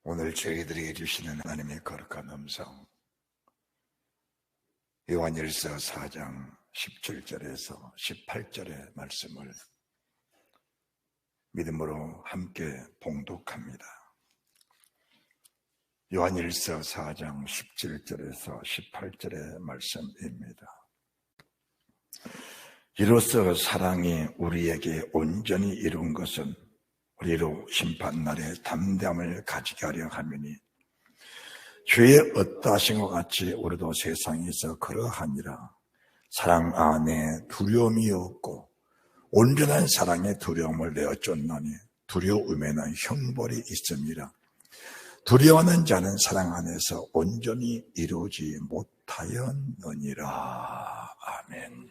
오늘 저희들에게 주시는 하나님의 거룩한 음성, 요한일서 4장 17절에서 18절의 말씀을 믿음으로 함께 봉독합니다. 요한일서 4장 17절에서 18절의 말씀입니다. 이로써 사랑이 우리에게 온전히 이룬 것은 우리로 심판날에 담대함을 가지게 하려 함이니 주의 어떠하신것 같이 우리도 세상에서 그러하니라. 사랑 안에 두려움이 없고 온전한 사랑의 두려움을 내어 쫓나니 두려움에는 형벌이 있음이라. 두려워하는 자는 사랑 안에서 온전히 이루지 못하였느니라. 아멘.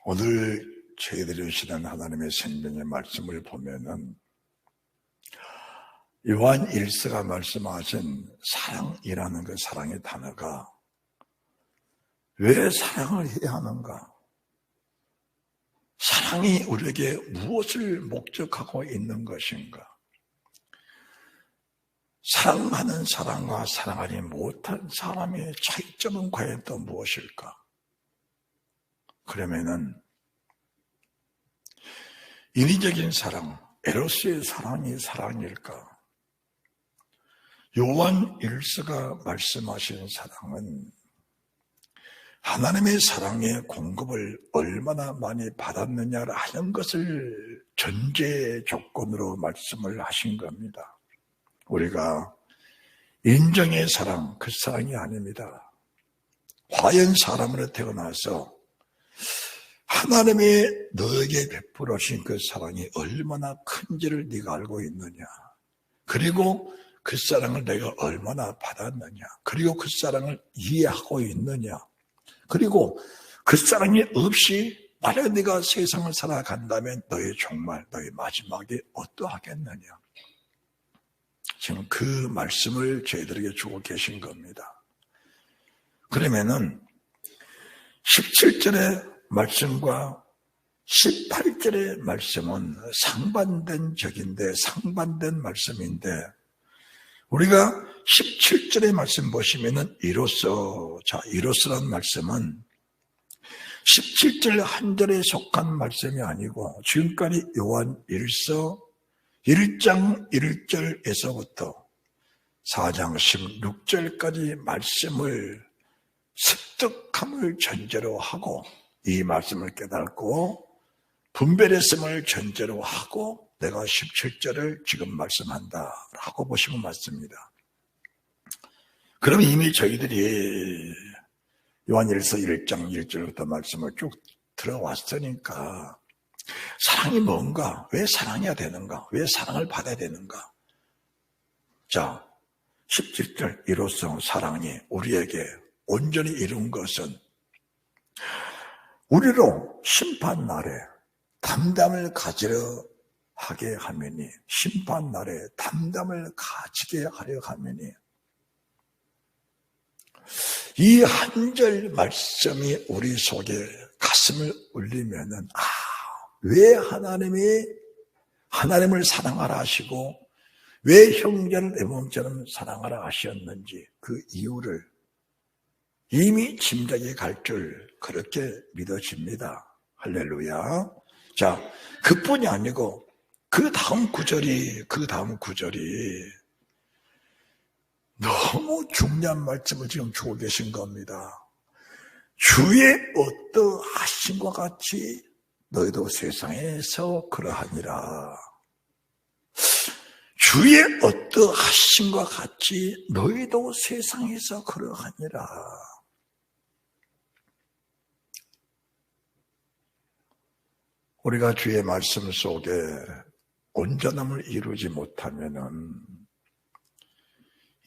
오늘 저희들이 주시는 하나님의 생명의 말씀을 보면은 요한 1서가 말씀하신 사랑이라는 그 사랑의 단어가 왜 사랑을 해야 하는가? 사랑이 우리에게 무엇을 목적하고 있는 것인가? 사랑하는 사람과 사랑하지 못한 사람의 차이점은 과연 또 무엇일까? 그러면은 인위적인 사랑, 에로스의 사랑이 사랑일까? 요한 1서가 말씀하신 사랑은 하나님의 사랑의 공급을 얼마나 많이 받았느냐를 하는 것을 전제 조건으로 말씀을 하신 겁니다. 우리가 인정의 사랑, 그 사랑이 아닙니다. 화연 사람으로 태어나서 하나님이 너에게 베풀어 주신 그 사랑이 얼마나 큰지를 네가 알고 있느냐. 그리고 그 사랑을 내가 얼마나 받았느냐. 그리고 그 사랑을 이해하고 있느냐. 그리고 그 사랑이 없이 만약 네가 세상을 살아간다면 너의 종말, 너의 마지막이 어떠하겠느냐. 지금 그 말씀을 저희들에게 주고 계신 겁니다. 그러면은 17절의 말씀과 18절의 말씀은 상반된 적인데, 상반된 말씀인데, 우리가 17절의 말씀 보시면은 이로써, 이로써라는 말씀은 17절 한 절에 속한 말씀이 아니고 지금까지 요한 1서 1장 1절에서부터 4장 16절까지 말씀을 습득함을 전제로 하고 이 말씀을 깨닫고 분별했음을 전제로 하고 내가 17절을 지금 말씀한다라고 보시면 맞습니다. 그럼 이미 저희들이 요한일서 1장 1절부터 말씀을 쭉 들어왔으니까 사랑이 뭔가, 왜 사랑해야 되는가, 왜 사랑을 받아야 되는가. 자, 17절 이로써 사랑이 우리에게 온전히 이룬 것은 우리로 심판날에 담담을 가지려 하게 하매니, 심판날에 담담을 가지게 하려 하매니, 이 한 절 말씀이 우리 속에 가슴을 울리면은, 왜 하나님을 사랑하라 하시고, 왜 형제를 내 몸처럼 사랑하라 하셨는지 그 이유를 이미 짐작이 갈 줄 그렇게 믿어집니다. 할렐루야. 자, 그뿐이 아니고 그 다음 구절이 너무 중요한 말씀을 지금 주고 계신 겁니다. 주의 어떠하신과 같이 너희도 세상에서 그러하니라. 주의 어떠하신과 같이 너희도 세상에서 그러하니라. 우리가 주의 말씀 속에 온전함을 이루지 못하면은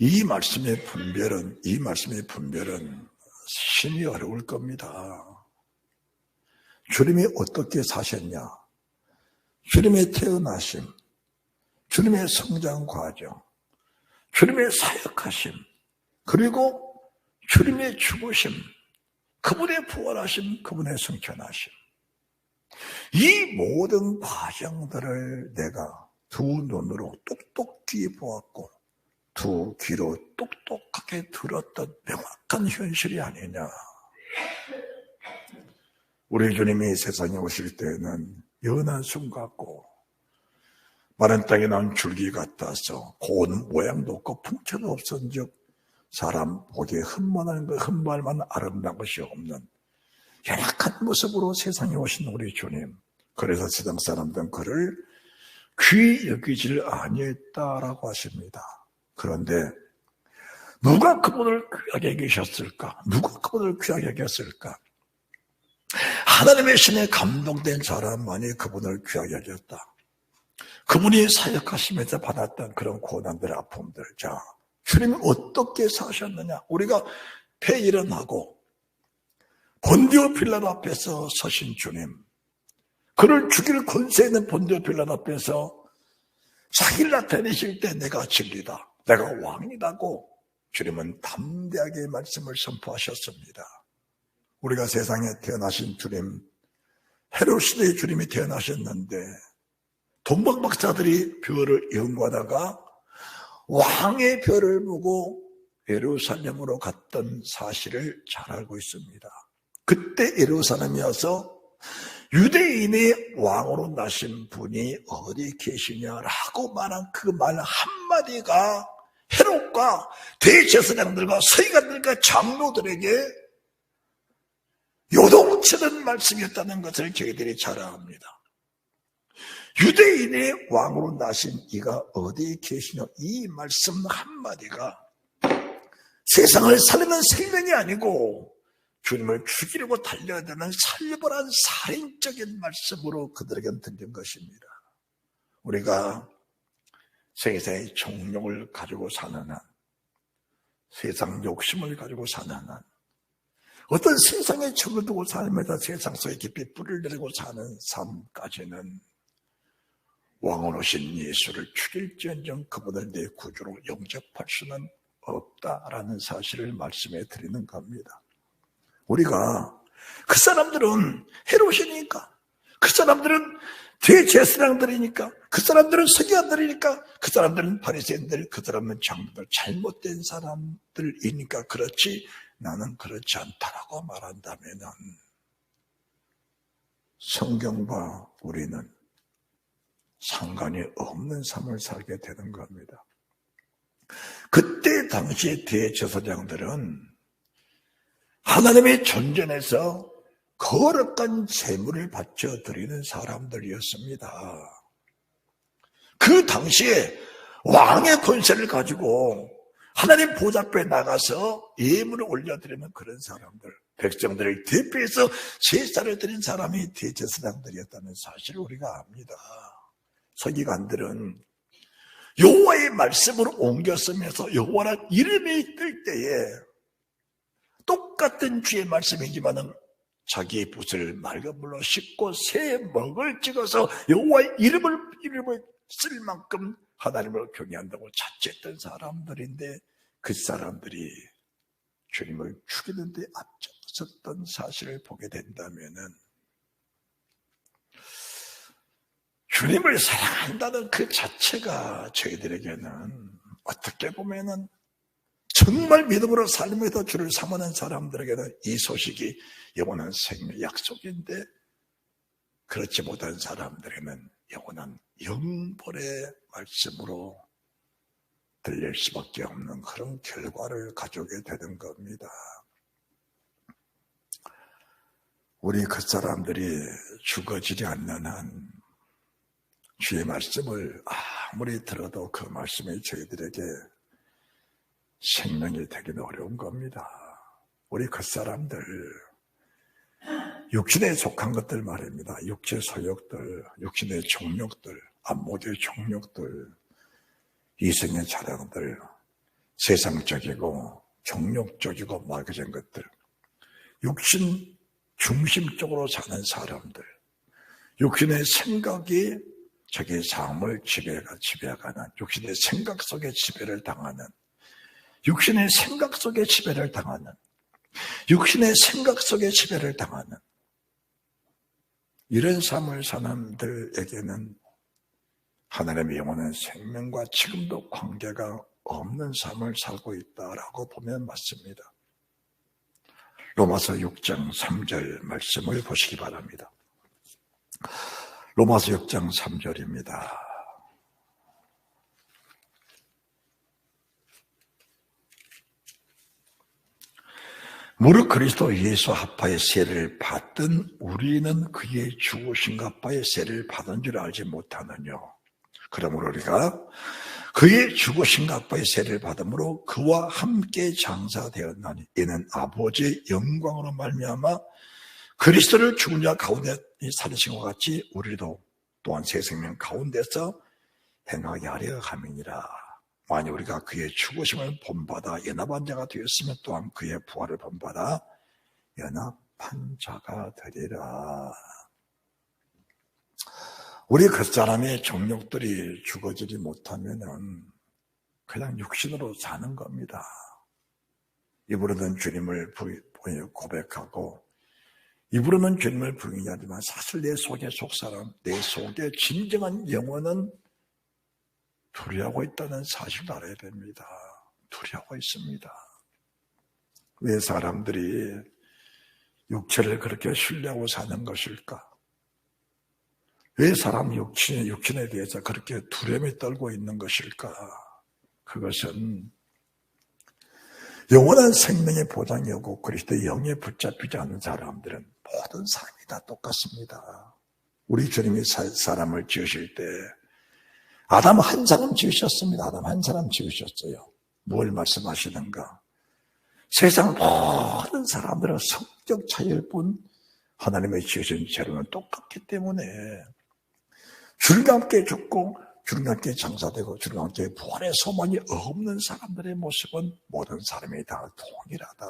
이 말씀의 분별은 심히 어려울 겁니다. 주님이 어떻게 사셨냐? 주님의 태어나심, 주님의 성장 과정, 주님의 사역하심, 그리고 주님의 죽으심, 그분의 부활하심, 그분의 승천하심. 이 모든 과정들을 내가 두 눈으로 똑똑히 보았고 두 귀로 똑똑하게 들었던 명확한 현실이 아니냐. 우리 주님이 세상에 오실 때는 연한 숨 같고 마른 땅에 나온 줄기 같아서 고운 모양도 없고 풍채도 없은즉 사람 보기에 흠말만 아름다운 것이 없는 연약한 모습으로 세상에 오신 우리 주님. 그래서 세상 사람들은 그를 귀히 여기질 아니했다라고 하십니다. 그런데 누가 그분을 귀하게 여기셨을까? 누가 그분을 귀하게 여겼을까? 하나님의 신에 감동된 사람만이 그분을 귀하게 여겼다. 그분이 사역하시면서 받았던 그런 고난들, 아픔들. 자, 주님이 어떻게 사셨느냐? 우리가 배 일어나고 본디오 빌랏 앞에서 서신 주님, 그를 죽일 권세 있는 본디오 빌랏 앞에서 자기를 나타내실 때 내가 진리다, 내가 왕이라고 주님은 담대하게 말씀을 선포하셨습니다. 우리가 세상에 태어나신 주님, 헤롯 시대의 주님이 태어나셨는데 동방박사들이 별을 연구하다가 왕의 별을 보고 예루살렘으로 갔던 사실을 잘 알고 있습니다. 그때 예루살렘에 와서 유대인의 왕으로 나신 분이 어디 계시냐라고 말한 그 말 한마디가 헤롯과 대제사장들과 서기관들과 장로들에게 요동치는 말씀이었다는 것을 저희들이 잘 압니다. 유대인의 왕으로 나신 이가 어디 계시냐, 이 말씀 한마디가 세상을 살리는 생명이 아니고 주님을 죽이려고 달려드는 살벌한 살인적인 말씀으로 그들에게는 들린 것입니다. 우리가 세상의 정욕을 가지고 사는 한, 세상 욕심을 가지고 사는 한, 어떤 세상의 정을 두고 살면서 세상 속에 깊이 뿌리를 내리고 사는 삶까지는 왕으로 오신 예수를 죽일지언정 그분을 내 구주로 영접할 수는 없다라는 사실을 말씀해 드리는 겁니다. 우리가 그 사람들은 헤롯이니까, 그 사람들은 대제사장들이니까, 그 사람들은 서기관들이니까, 그 사람들은 바리새인들, 그 사람은 장로들, 잘못된 사람들이니까 그렇지 나는 그렇지 않다라고 말한다면은 성경과 우리는 상관이 없는 삶을 살게 되는 겁니다. 그때 당시 대제사장들은 하나님의 전전에서 거룩한 제물을 바쳐드리는 사람들이었습니다. 그 당시에 왕의 권세를 가지고 하나님 보좌 앞에 나가서 예물을 올려드리는 그런 사람들, 백성들을 대표해서 제사를 드린 사람이 대제사장들이었다는 사실을 우리가 압니다. 서기관들은 여호와의 말씀으로 옮겨 쓰면서 여호와란 이름이 뜰 때에 똑같은 주의 말씀이지만은 자기의 붓을 맑은 물로 씻고 새 먹을 찍어서 여호와의 이름을 쓸 만큼 하나님을 경외한다고 자처했던 사람들인데 그 사람들이 주님을 죽이는 데 앞장섰던 사실을 보게 된다면은 주님을 사랑한다는 그 자체가 저희들에게는 어떻게 보면은 정말 믿음으로 삶에서 주를 삼는 사람들에게는 이 소식이 영원한 생명 약속인데 그렇지 못한 사람들에게는 영원한 영벌의 말씀으로 들릴 수밖에 없는 그런 결과를 가져오게 되는 겁니다. 우리 그 사람들이 죽어지지 않는 한 주의 말씀을 아무리 들어도 그 말씀이 저희들에게 생명이 되기는 어려운 겁니다. 우리 그 사람들, 육신에 속한 것들 말입니다. 육체 소욕들, 육신의 정욕들, 안목의 정욕들, 이성의 자랑들, 세상적이고 정욕적이고 마귀적인 것들, 육신 중심적으로 사는 사람들, 육신의 생각이 자기의 삶을 지배하는, 육신의 생각 속에 지배를 당하는, 육신의 생각 속에 지배를 당하는, 육신의 생각 속에 지배를 당하는 이런 삶을 사는 사람들에게는 하나님의 영원한 생명과 지금도 관계가 없는 삶을 살고 있다라고 보면 맞습니다. 로마서 6장 3절 말씀을 보시기 바랍니다. 로마서 6장 3절입니다. 무릇 그리스도 예수 합하의 세를 받든 우리는 그의 죽으신 바의 세를 받은 줄 알지 못하느뇨. 그러므로 우리가 그의 죽으신 바의 세를 받음으로 그와 함께 장사되었나니 이는 아버지의 영광으로 말미암아 그리스도를 죽은 자 가운데 살리신 것 같이 우리도 또한 새 생명 가운데서 행하게 하려 함이니라. 만일 우리가 그의 죽으심을 본받아 연합한 자가 되었으면 또한 그의 부활을 본받아 연합한 자가 되리라. 우리 그 정욕들이 죽어지지 못하면은 그냥 육신으로 사는 겁니다. 입으로는 주님을 고백하고 입으로는 주님을 부인하지만 사실 내 속의 속사람, 내 속의 진정한 영혼은 두려워하고 있다는 사실을 알아야 됩니다. 두려워하고 있습니다. 왜 사람들이 육체를 그렇게 신뢰하고 사는 것일까? 왜 사람 육신에 대해서 그렇게 두려움에 떨고 있는 것일까? 그것은 영원한 생명의 보장이 없고 그리스도의 영에 붙잡히지 않는 사람들은 모든 삶이 다 똑같습니다. 우리 주님이 사람을 지으실 때 아담 한 사람 지으셨습니다. 아담 한 사람 지으셨어요. 뭘 말씀하시는가? 세상 모든 사람들은 성격 차이일 뿐 하나님의 지으신 재료는 똑같기 때문에 주님과 함께 죽고 주님과 함께 장사되고 주님과 함께 부활의 소망이 없는 사람들의 모습은 모든 사람이 다 동일하다.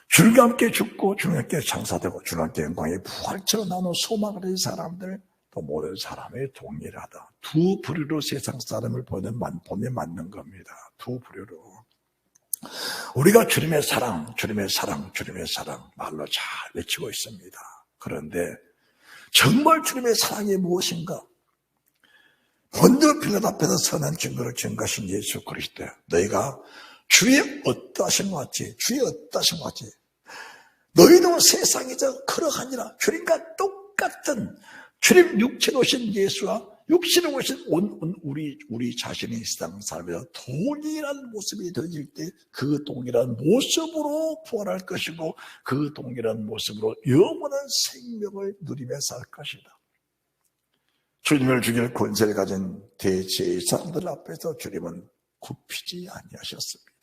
주님과 함께 죽고 주님과 함께 장사되고 주님과 함께 영광의 부활처럼 나오는 소망을 가진 사람들 또 모든 사람이 동일하다. 두 부류로 세상 사람을 보면 맞는 겁니다. 두 부류로. 우리가 주님의 사랑, 주님의 사랑, 주님의 사랑 말로 잘 외치고 있습니다. 그런데 정말 주님의 사랑이 무엇인가? 먼저 빌라도 앞에서 선한 증거를 증거하신 예수 그리스도, 너희가 주의 어떠하신 것 같지? 주의 어떠하신 것 같지? 너희도 세상에서 걸어가니라. 주님과 똑같은 주님 육체로 오신 예수와 육신으로 오신 우리 자신이 세상 살면서 동일한 모습이 되어질 때 그 동일한 모습으로 부활할 것이고 그 동일한 모습으로 영원한 생명을 누리며 살 것이다. 주님을 죽일 권세를 가진 대제사장들 앞에서 주님은 굽히지 아니하셨습니다.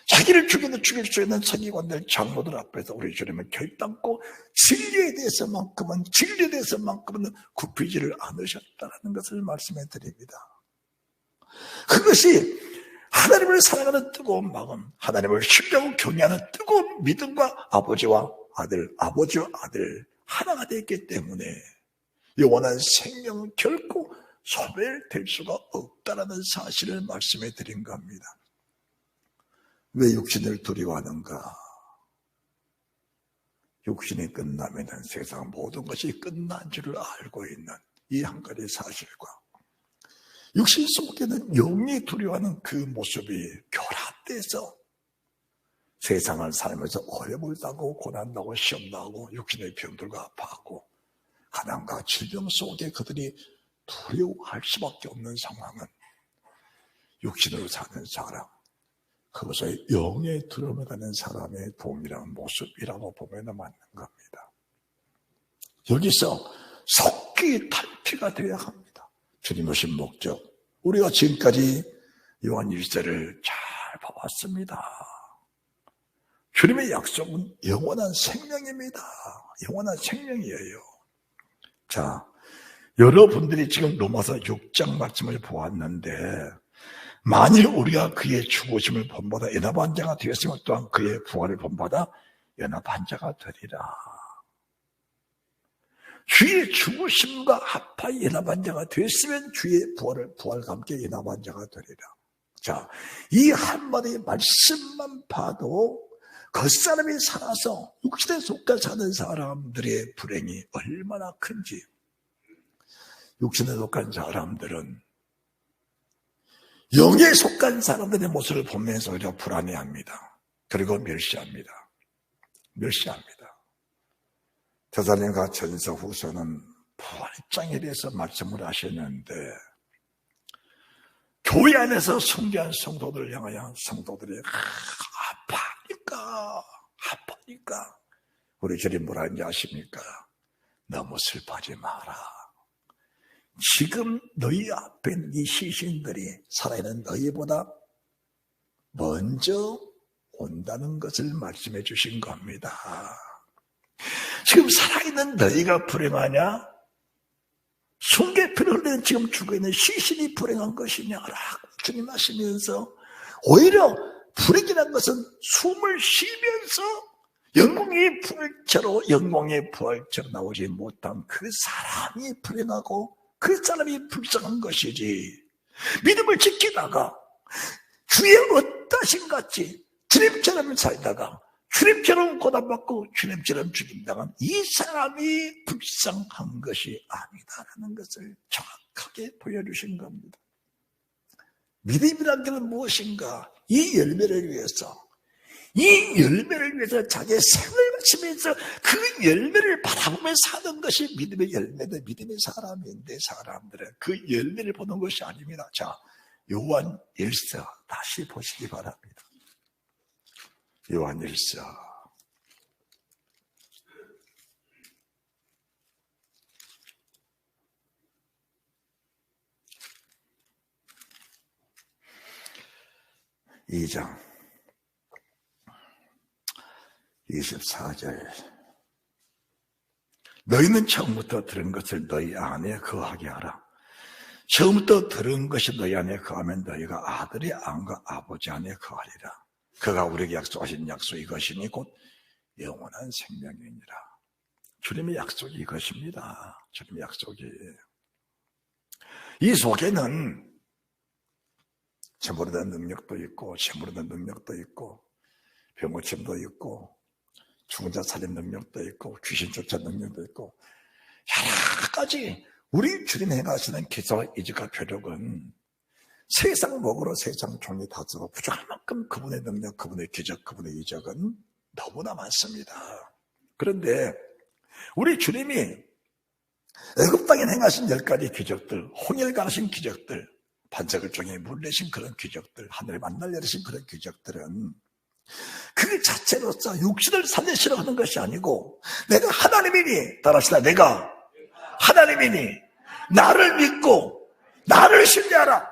자기를 죽일 수 있는 서기관들 장로들 앞에서 우리 주님은 결단코 진리에 대해서만큼은 굽히지를 않으셨다는 것을 말씀해 드립니다. 그것이 하나님을 사랑하는 뜨거운 마음, 하나님을 신뢰하고 경외하는 뜨거운 믿음과 아버지와 아들 하나가 되었기 때문에 영원한 생명은 결코 소멸될 수가 없다는 사실을 말씀해 드린 겁니다. 왜 육신을 두려워하는가? 육신이 끝나면 세상 모든 것이 끝난 줄을 알고 있는 이 한 가지 사실과 육신 속에는 영이 두려워하는 그 모습이 결합돼서 세상을 살면서 어려움을 당하고 고난당하고 시험당하고 육신의 병들과 아파하고 가난과 질병 속에 그들이 두려워할 수밖에 없는 상황은 육신으로 사는 사람, 그것을 영의 두려움에 가는 사람의 동일한 모습이라고 보면 맞는 겁니다. 여기서 속기 탈피가 되어야 합니다. 주님 오신 목적, 우리가 지금까지 요한 1세를 잘 봐왔습니다. 주님의 약속은 영원한 생명입니다. 영원한 생명이에요. 자, 여러분들이 지금 로마서 6장 말씀을 보았는데 만일 우리가 그의 죽으심을 본받아 연합한 자가 되었으면 또한 그의 부활을 본받아 연합한 자가 되리라. 주의 죽으심과 합하여 연합한 자가 됐으면 주의 부활과 함께 연합한 자가 되리라. 자, 이 한마디 말씀만 봐도 겉사람이 살아서 육신에 속해 사는 사람들의 불행이 얼마나 큰지, 육신에 속한 사람들은 영에 속한 사람들의 모습을 보면서 오히려 불안해합니다. 그리고 멸시합니다. 데살로니가 전서 후서는 부활장에 대해서 말씀을 하셨는데, 교회 안에서 순교한 성도들을 향하여 성도들이 아파하니까 우리 주님 뭐라 하는지 아십니까? 너무 슬퍼하지 마라. 지금 너희 앞에 이 시신들이 살아있는 너희보다 먼저 온다는 것을 말씀해 주신 겁니다. 지금 살아있는 너희가 불행하냐? 순교피를 흘리는 지금 죽어있는 시신이 불행한 것이냐라고 주님 하시면서, 오히려 불행이라는 것은 숨을 쉬면서 영광의 부활처럼 나오지 못한 그 사람이 불행하고 그 사람이 불쌍한 것이지, 믿음을 지키다가 주의 어떠신 같이 주님처럼 살다가 주님처럼 고난받고 주님처럼 죽임당한 이 사람이 불쌍한 것이 아니다라는 것을 정확하게 보여주신 겁니다. 믿음이라는 것은 무엇인가? 이 열매를 위해서 자기의 생을 바치면서 그 열매를 바라보며 사는 것이 믿음의 열매다. 믿음의 사람인데, 사람들은 그 열매를 보는 것이 아닙니다. 자, 요한 1서 다시 보시기 바랍니다. 요한 1서 2장 24절. 너희는 처음부터 들은 것을 너희 안에 거하게 하라. 처음부터 들은 것이 너희 안에 거하면 너희가 아들의 안과 아버지 안에 거하리라. 그가 우리에게 약속하신 약속이 이것이니 곧 영원한 생명이니라. 주님의 약속이 이것입니다. 주님의 약속이. 이 속에는 재물에 대한 능력도 있고, 재물에 대한 능력도 있고, 병고침도 있고, 죽은 자 살린 능력도 있고, 귀신 쫓아낸 능력도 있고, 여러 가지 우리 주님 행하시는 기사와 이적과 표적은 세상 목으로 세상 종이 다 쓰고 부족할 만큼 그분의 능력, 그분의 기적, 그분의 이적은 너무나 많습니다. 그런데 우리 주님이 애굽 땅에 행하신 10가지 기적들, 홍해를 가르신 기적들, 반석을 종에 물 내신 그런 기적들, 하늘에 만날 내리신 그런 기적들은 그 자체로서 육신을 살리시려 하는 것이 아니고, 내가 하나님이니, 따라하시다, 내가 하나님이니 나를 믿고 나를 신뢰하라.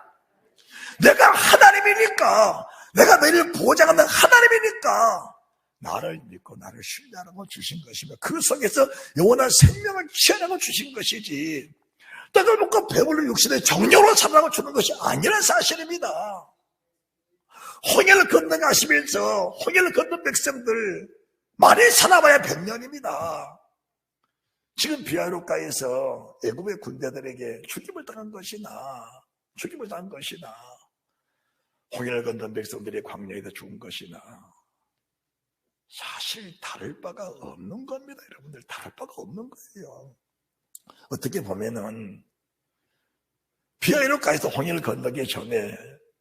내가 하나님이니까, 내가 너희를 보호자하는 하나님이니까 나를 믿고 나를 신뢰하라고 주신 것이며, 그 속에서 영원한 생명을 취하라고 주신 것이지, 떡을 먹고 배불른 육신의 정령으로 살라고 주는 것이 아니라는 사실입니다. 홍해를 건너가시면서 홍해를 건넌 백성들 많이 살아봐야 100년입니다. 지금 비아루가에서 애굽의 군대들에게 죽임을 당한 것이나 홍해를 건넌 백성들이 광야에서 죽은 것이나 사실 다를 바가 없는 겁니다. 여러분들, 다를 바가 없는 거예요. 어떻게 보면은 비아루가에서 홍해를 건너기 전에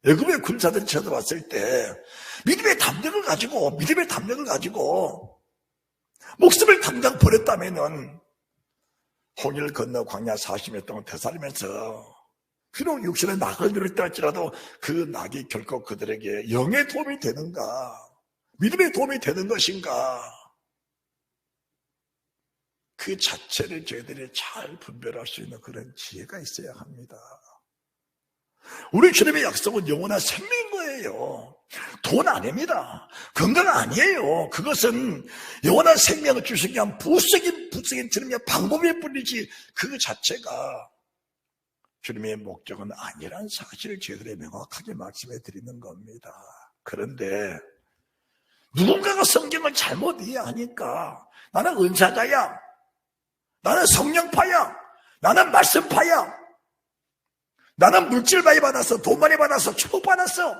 애굽의 군사들이 쳐들어왔을 때 믿음의 담력을 가지고 목숨을 당장 버렸다면은 홍해를 건너 광야 40년 동안 되살리면서 비록 육신의 낙을 누렸다 할지라도 그 낙이 결코 그들에게 영의 도움이 되는가, 믿음의 도움이 되는 것인가, 그 자체를 저희들이 잘 분별할 수 있는 그런 지혜가 있어야 합니다. 우리 주님의 약속은 영원한 생명인 거예요. 돈 아닙니다. 건강 아니에요. 그것은 영원한 생명을 주시기 위한 부수적인 주님의 방법일 뿐이지, 그 자체가 주님의 목적은 아니라는 사실을 저희들이 명확하게 말씀해 드리는 겁니다. 그런데 누군가가 성경을 잘못 이해하니까 나는 은사자야, 나는 성령파야, 나는 말씀파야, 나는 물질 많이 받았어, 돈 많이 받았어, 축복받았어,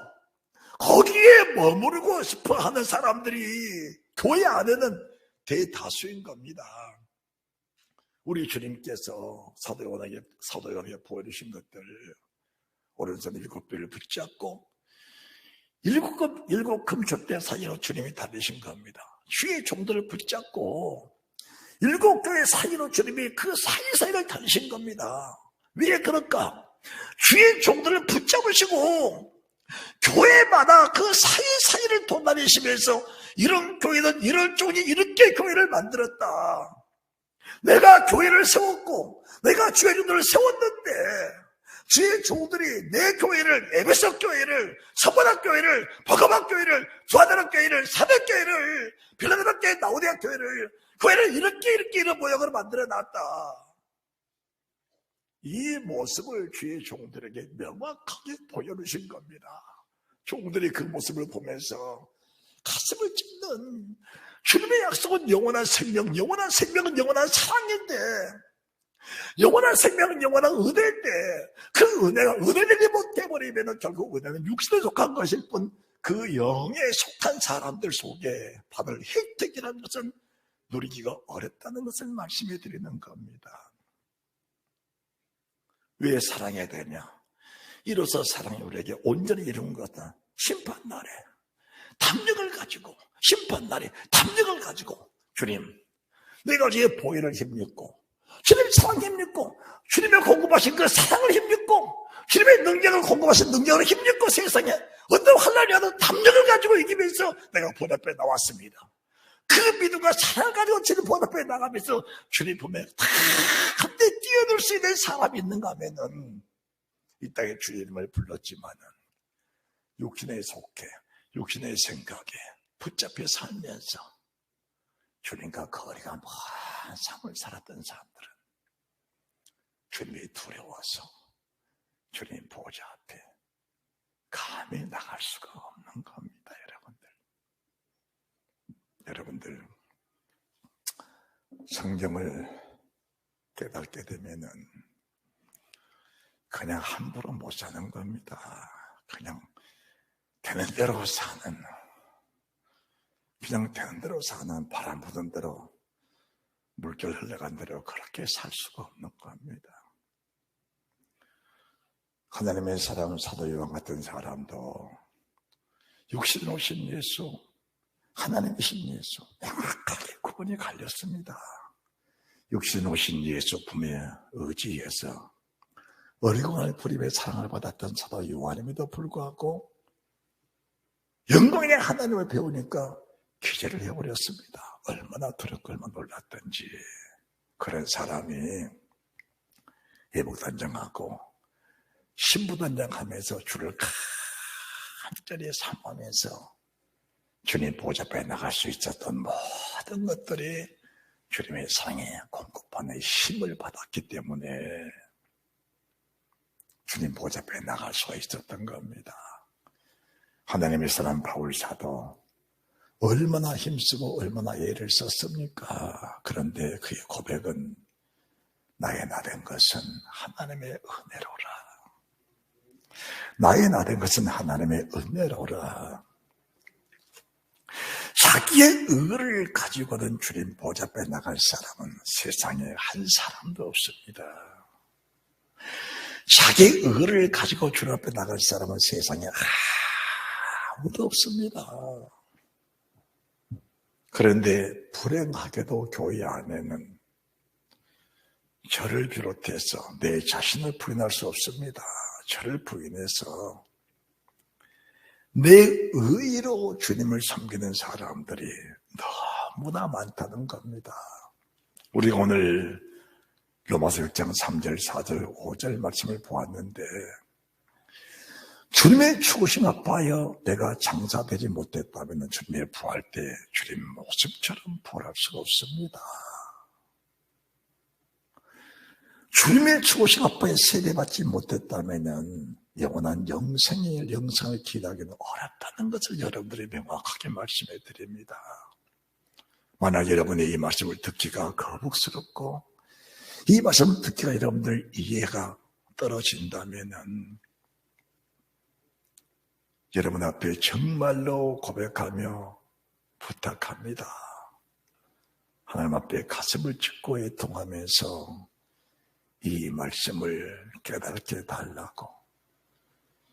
거기에 머무르고 싶어 하는 사람들이 교회 안에는 대다수인 겁니다. 우리 주님께서 사도 요한에게 보여주신 것들, 오른손 7뼈를 붙잡고 일곱 금촛대 사이로 주님이 다니신 겁니다. 주의 종들을 붙잡고 7교회 사이로 주님이 그 사이사이를 다니신 겁니다. 왜 그럴까? 주의 종들을 붙잡으시고 교회마다 그 사이사이를 돌아다니시면서 이런 교회는 이런 쪽이 이렇게 교회를 만들었다. 내가 교회를 세웠고 내가 주의 종들을 세웠는데 주의 종들이 내 교회를, 에베소 교회를, 서바나 교회를, 버가바 교회를, 두아다라 교회를, 사대 교회를, 빌라델피아 교회, 라오디게아 교회를 이렇게 이런 모양으로 만들어 놨다. 이 모습을 주의 종들에게 명확하게 보여주신 겁니다. 종들이 그 모습을 보면서 가슴을 찢는, 주님의 약속은 영원한 생명, 영원한 생명은 영원한 사랑인데, 영원한 생명은 영원한 은혜인데, 그 은혜가 은혜되지 못해버리면 결국 은혜는 육신에 속한 것일 뿐, 그 영에 속한 사람들 속에 받을 혜택이라는 것은 누리기가 어렵다는 것을 말씀해 드리는 겁니다. 왜 사랑해야 되냐? 이로써 사랑이 우리에게 온전히 이룬 것은 심판날에 담력을 가지고, 심판날에 담력을 가지고, 주님, 내가 어제 보혈을 힘입고 주님 사랑 힘입고 주님의 공급하신 그 사랑을 힘입고 주님의 능력을 공급하신 능력을 힘입고 세상에 어떤 환난이 와도 담력을 가지고 이기면서 내가 본 앞에 나왔습니다. 그 믿음과 사랑을 가지고 주님 본 앞에 나가면서 주님 보면 다 함께 뛰어들 수 있는 사람이 있는가 하면은 이 땅에 주의 이름을 불렀지만은 육신에 속해 육신의 생각에 붙잡혀 살면서 주님과 거리가 먼 삶을 살았던 사람들은 주님이 두려워서 주님 보좌 앞에 감히 나갈 수가 없는 겁니다. 여러분들 성경을 깨닫게 되면은 그냥 함부로 못 사는 겁니다. 그냥 되는 대로 사는, 그냥 되는 대로 사는, 바람 부는 대로 물결 흘러간 대로 그렇게 살 수가 없는 겁니다. 하나님의 사람 사도 요한 같은 사람도 육신 오신 예수, 하나님이신 예수 명확하게 구분이 갈렸습니다. 육신 오신 예수 품에 의지해서 어리광을 부림의 사랑을 받았던 사도 요한임에도 불구하고 영광의 하나님을 배우니까 기절을 해버렸습니다. 얼마나 두렵고 얼마나 놀랐던지. 그런 사람이 예복단장하고 신부단장하면서 주를 간절히 삼으면서 주님 보좌 앞에 나갈 수 있었던 모든 것들이 주님의 사랑에 공급하는 힘을 받았기 때문에 주님 보좌 앞에 나갈 수가 있었던 겁니다. 하나님의 사람 바울 사도 얼마나 힘쓰고 얼마나 애를 썼습니까? 그런데 그의 고백은 나의 나된 것은 하나님의 은혜로라. 나의 나된 것은 하나님의 은혜로라. 자기의 의를 가지고는 주님 보좌 앞에 나갈 사람은 세상에 한 사람도 없습니다. 자기의 의를 가지고 주님 앞에 나갈 사람은 세상에 아무도 없습니다. 그런데 불행하게도 교회 안에는 저를 비롯해서 내 자신을 부인할 수 없습니다. 저를 부인해서 내 의로 주님을 섬기는 사람들이 너무나 많다는 겁니다. 우리가 오늘 로마서 1장 3절, 4절, 5절 말씀을 보았는데 주님의 죽으심 아파하여 내가 장사되지 못했다면 주님의 부활 때 주님 모습처럼 부활할 수가 없습니다. 주님의 죽으심 아파에 세례받지 못했다면 영원한 영생을 기대하기는 어렵다는 것을 여러분들이 명확하게 말씀해 드립니다. 만약 여러분이 이 말씀을 듣기가 거북스럽고 이 말씀을 듣기가 여러분들 이해가 떨어진다면 여러분 앞에 정말로 고백하며 부탁합니다. 하나님 앞에 가슴을 찢고 애통하면서 이 말씀을 깨닫게 해달라고,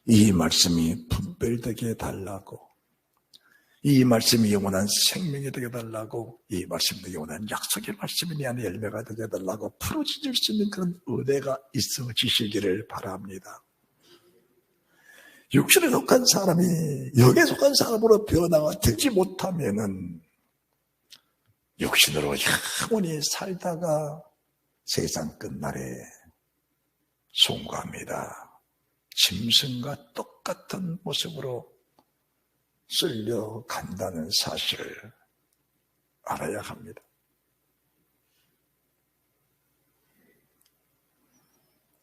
이 말씀이 분별되게 해달라고, 이 말씀이 영원한 생명이 되게 해달라고, 이 말씀이 영원한 약속의 말씀이 내 안에 열매가 되게 해달라고 풀어질 수 있는 그런 은혜가 있어지시기를 바랍니다. 육신에 속한 사람이 영에 속한 사람으로 변화가 되지 못하면은 육신으로 영원히 살다가 세상 끝날에 송구합니다. 짐승과 똑같은 모습으로 쓸려간다는 사실을 알아야 합니다.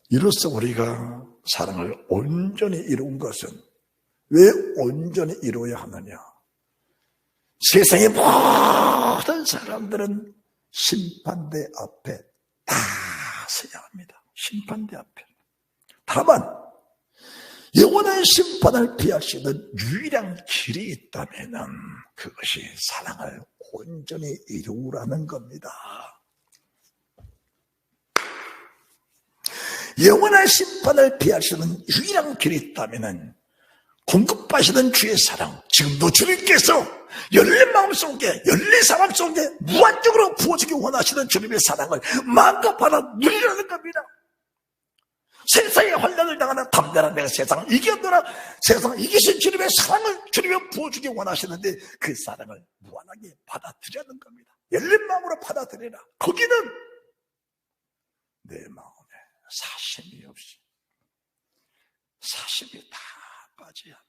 이로써 우리가 사랑을 온전히 이룬 것은 왜 온전히 이루어야 하느냐? 세상의 모든 사람들은 심판대 앞에 다 서야 합니다. 심판대 앞에. 다만 영원한 심판을 피하시는 유일한 길이 있다면 그것이 사랑을 온전히 이루라는 겁니다. 영원한 심판을 피하시는 유일한 길이 있다면 공급하시는 주의 사랑, 지금도 주님께서 열린 마음속에, 열린 사람 속에 무한적으로 부어주기 원하시는 주님의 사랑을 마음껏 받아 누리라는 겁니다. 세상의 환난을 당하는 담대한 내가 세상을 이겼노라. 세상을 이기신 주님의 사랑을 주님이 부어주기 원하시는데 그 사랑을 무한하게 받아들이라는 겁니다. 열린 마음으로 받아들이라. 거기는 내 마음에 사심이 없이, 사심이 다 빠져야 합니다.